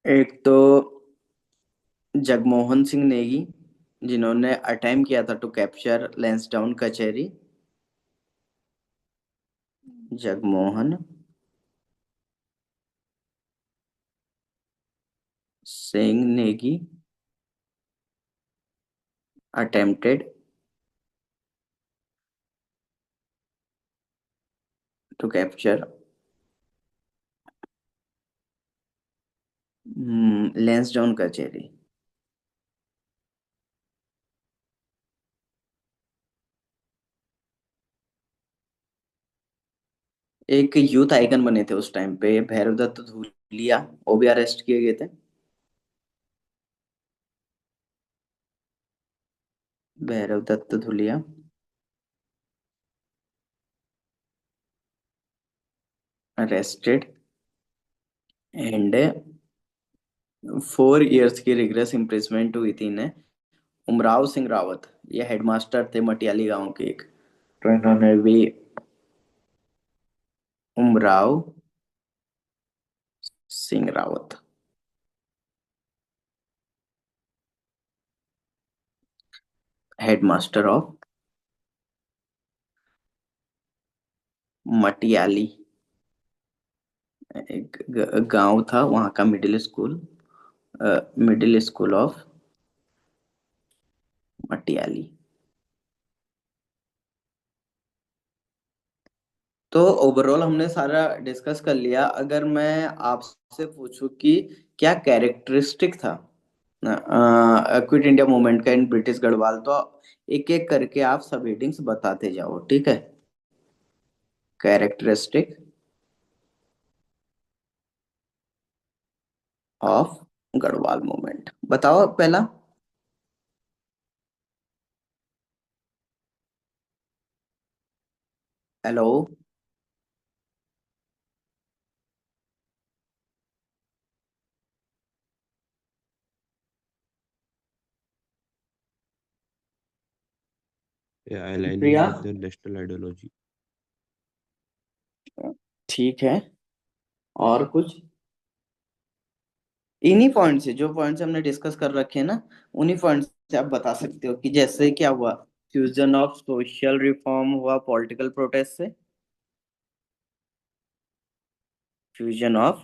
एक तो जगमोहन सिंह नेगी, जिन्होंने अटेम्प्ट किया था टू कैप्चर लैंसडाउन कचहरी। Jagmohan Singh Negi attempted to capture Lansdowne कचहरी। एक यूथ आइकन बने थे उस टाइम पे भैरव दत्त धूलिया, वो भी अरेस्ट किए गए थे। Bhairav Dutt Dhulia arrested, and 4 years की रिग्रेस इम्प्रिजमेंट हुई थी इन्हें। उमराव सिंह रावत, ये हेडमास्टर थे मटियाली गांव के एक, तो इन्होंने भी, उमराव सिंह रावत हेडमास्टर ऑफ मटियाली, एक गांव था वहां का, middle school, middle school of Matiyali. तो ओवरऑल हमने सारा डिस्कस कर लिया। अगर मैं आपसे पूछूं कि क्या कैरेक्टरिस्टिक था क्विट इंडिया मूवमेंट का इन ब्रिटिश गढ़वाल, तो एक एक करके आप सब हेडिंग्स बताते जाओ, ठीक है। कैरेक्टरिस्टिक ऑफ गढ़वाल मूवमेंट बताओ पहला। Hello. aligning Priya. with the national ideology. ठीक है। और कुछ? इन्हीं पॉइंट से, जो पॉइंट्स हमने डिस्कस कर रखे हैं ना, उन्हीं पॉइंट से आप बता सकते हो कि जैसे क्या हुआ, फ्यूजन ऑफ सोशल रिफॉर्म हुआ पॉलिटिकल प्रोटेस्ट से। Fusion of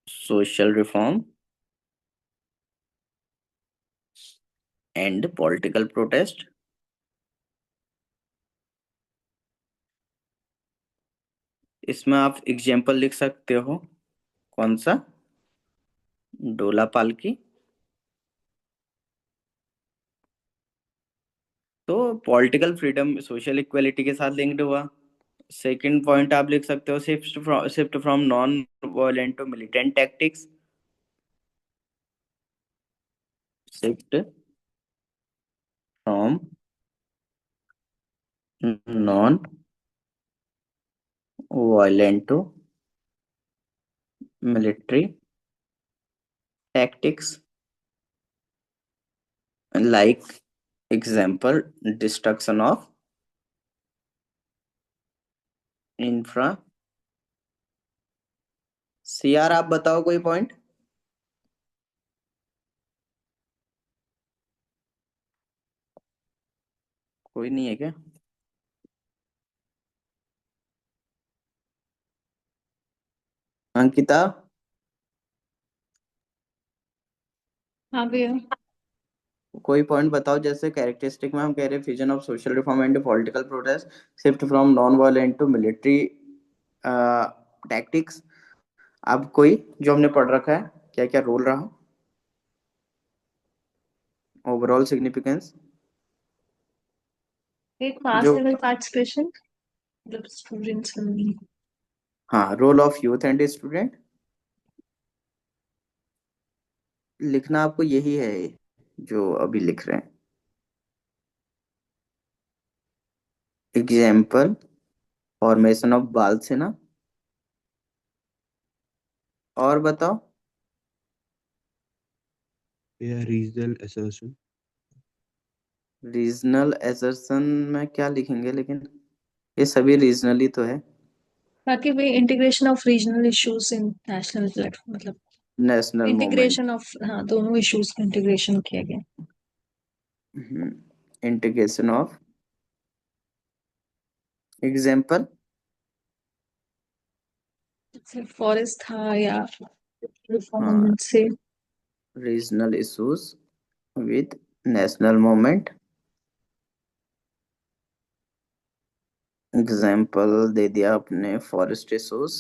social reform and political protest. इसमें आप एग्जाम्पल लिख सकते हो। कौन सा? डोला पालकी। तो पॉलिटिकल फ्रीडम सोशल इक्वेलिटी के साथ लिंक्ड हुआ। सेकंड पॉइंट आप लिख सकते हो, shift from non violent to militant tactics. Shift from non violent to military tactics. Like example, destruction of infra. CR आप बताओ कोई पॉइंट। कोई नहीं है क्या? अंकिता। हाँ भैया। कोई पॉइंट बताओ, जैसे कैरेक्टरिस्टिक में हम कह रहे हैं fusion of social reform and political protest, shift from non violent to military tactics. अब कोई जो हमने पढ़ रखा है, क्या क्या रोल रहा, ओवरऑल सिग्निफिकेंस। एक पास जो, लेवल पार्टिसिपेशन, मतलब स्टूडेंट्स में। हाँ, role of youth and student. लिखना आपको यही है जो अभी लिख रहे हैं। एग्जाम्पल, फॉर्मेशन ऑफ बाल सेना। और बताओ। Yeah, regional assertion. Regional assertion में क्या लिखेंगे लेकिन, ये सभी रीजनली तो है। बाकी वही integration of regional issues in national platform, मतलब नेशनल मूवमेंट। इंटीग्रेशन ऑफ, हाँ, दोनों इश्यूज का इंटीग्रेशन किया गया। Integration of, example. जैसे फॉरेस्ट था या हाँ, रिफॉर्म से। Regional issues with national movement. Example दे दिया आपने, forest issues,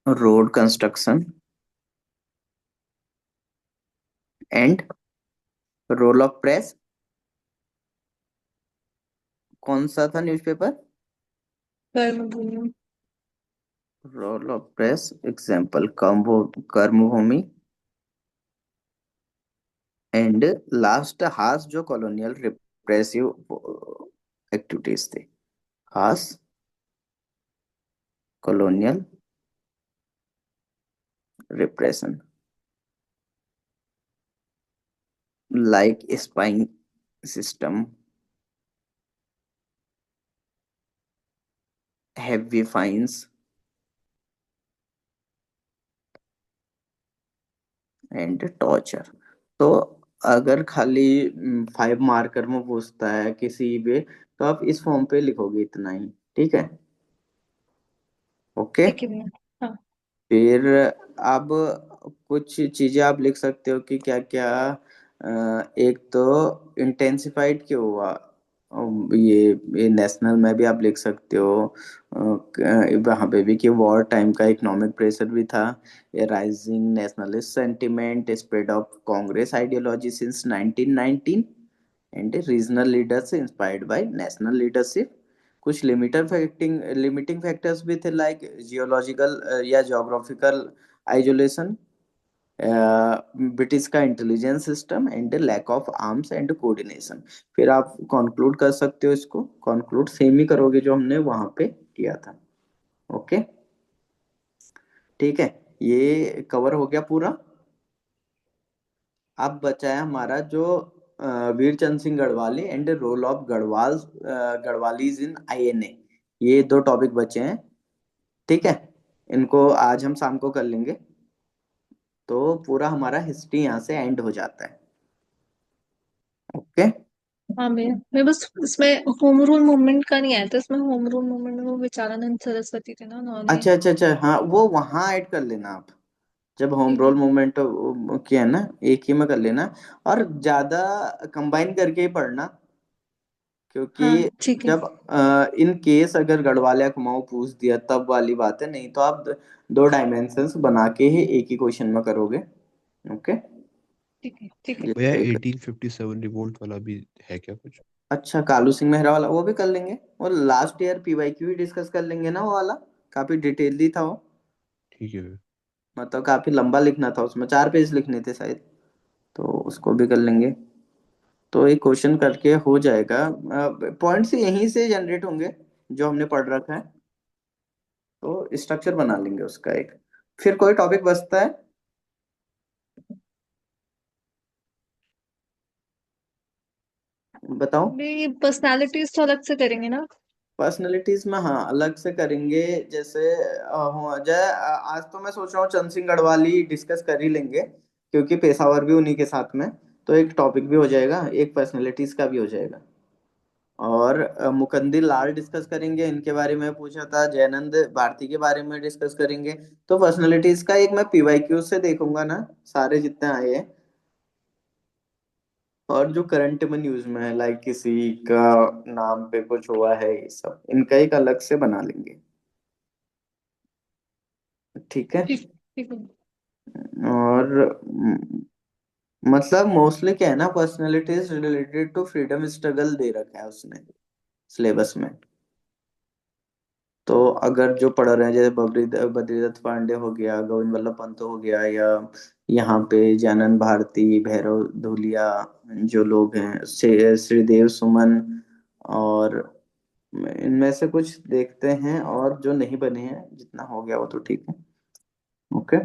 road construction and role of press. कौन सा था newspaper? Karmabhumi. Role of press, example Karmabhumi. And last, harsh जो कॉलोनियल रिप्रेसिव एक्टिविटीज थे, harsh colonial repression, like spying system, heavy fines and torture. तो अगर खाली 5 मार्कर में पूछता है किसी पे, तो आप इस फॉर्म पे लिखोगे इतना ही, ठीक है। ओके। ठीक है भैया। हाँ। फिर अब कुछ चीजें आप लिख सकते हो कि क्या क्या। एक तो इंटेंसिफाइड क्यों हुआ, ये नेशनल में भी आप लिख सकते हो। वहाँ पे भी कि वॉर टाइम का इकोनॉमिक प्रेशर भी था। ये rising nationalist sentiment, spread of Congress ideology since 1919 and regional leaders inspired by national leadership. कुछ लिमिटिंग फैक्टर्स भी थे, लाइक जियोलॉजिकल या ज्योग्राफिकल आइसोलेशन, ब्रिटिश का intelligence system and lack of arms and coordination. फिर आप कंक्लूड कर सकते हो, इसको कंक्लूड सेम ही करोगे जो हमने वहां पे किया था। ओके, ठीक है, ये कवर हो गया पूरा। अब बचा है हमारा जो Veer Chand Singh Garhwali and role of Garhwalis in INA. ये दो टॉपिक बचे हैं, ठीक है। इनको आज हम शाम को कर लेंगे, तो पूरा हमारा हिस्ट्री यहाँ से एंड हो जाता है। ओके। हाँ, मैं बस इसमें होम रूल मूवमेंट का नहीं आया था। इसमें होम रूल मूवमेंट में वो विचारानंद सरस्वती थे ना, उन्होंने। अच्छा अच्छा अच्छा, हाँ वो वहां ऐड कर लेना आप, जब होम ठीक है। रोल मूवमेंट किया है ना, एक ही में कर लेना। और ज्यादा कंबाइन करके ही पढ़ना, हाँ, क्योंकि ठीक है। जब इन केस अगर गढ़वालिया कुमाऊं पूछ दिया तब वाली बात है, नहीं तो आप दो डायमेंशंस बना के ही एक ही क्वेश्चन में करोगे। ओके, ठीक है। ठीक है। ये भैया एक। 1857 रिवोल्ट वाला भी है क्या कुछ? अच्छा, कालू सिंह मेहरा वाला वो भी कर लेंगे, और लास्ट ईयर पीवाईक्यू भी डिस्कस कर लेंगे ना, वो वाला काफी डिटेलली था वो। ठीक है भैया। मतलब काफी लंबा लिखना था, उसमें 4 पेज लिखने थे शायद, तो उसको भी कर लेंगे। तो एक क्वेश्चन करके हो जाएगा। पॉइंट्स यहीं से जनरेट होंगे जो हमने पढ़ रखा है, तो स्ट्रक्चर बना लेंगे उसका एक। फिर कोई टॉपिक बचता है, बताओ। ये पर्सनालिटीज तो अलग से करेंगे ना? पर्सनैलिटीज में हाँ अलग से करेंगे, जैसे हो जाए। आज तो मैं सोच रहा हूँ चंद सिंह गढ़वाली डिस्कस कर ही लेंगे, क्योंकि पेशावर भी उन्हीं के साथ में। तो एक टॉपिक भी हो जाएगा, एक पर्सनैलिटीज का भी हो जाएगा। और मुकंदी लाल डिस्कस करेंगे, इनके बारे में पूछा था। जयनंद भारती के बारे में डिस्कस करेंगे। तो पर्सनैलिटीज का एक मैं पीवाईक्यू से देखूंगा ना, सारे जितने आए हैं। और जो करंट में न्यूज में है, लाइक किसी का नाम पे कुछ हुआ है, ये सब इनका एक अलग से बना लेंगे, ठीक है। ठीक। ठीक है। और मतलब मोस्टली क्या है ना, personalities related to freedom struggle दे रखा है उसने सिलेबस में। तो अगर जो पढ़ रहे हैं, जैसे बद्रीदत्त पांडे हो गया, गोविंद वल्लभ पंत हो गया, या यहाँ पे जानन भारती, भैरव धुलिया, जो लोग हैं, श्रीदेव सुमन, और इनमें से कुछ देखते हैं, और जो नहीं बने हैं, जितना हो गया वो तो ठीक है। ओके,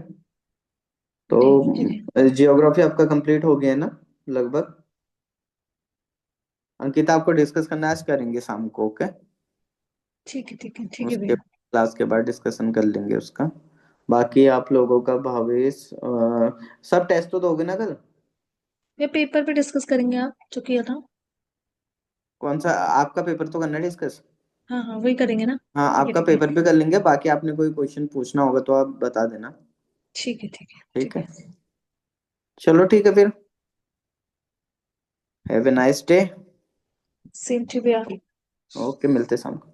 तो ठीक है। ठीक है। जियोग्राफी आपका कंप्लीट हो गया है ना लगभग। अंकिता आपको डिस्कस करना आज करेंगे शाम को, ओके। ठीक है। ठीक है। ठीक है उसके भैया। क्लास के बाद डिस्कशन कर लेंगे उसका। बाकी आप लोगों का भावेश, सब टेस्ट तो दोगे ना कल? ये पेपर पे डिस्कस करेंगे, आप जो किया था। कौन सा आपका पेपर तो करना डिस्कस? हाँ हाँ, वही करेंगे ना। हाँ, ठीक है। आपका ठीक है। पेपर भी कर लेंगे। बाकी आपने कोई क्वेश्चन पूछना होगा तो आप बता देना, ठीक है। ठीक है। ठीक ठीक है। है। चलो ठीक है फिर, have a nice day. Same to भैया। ओके, मिलते हैं शाम को।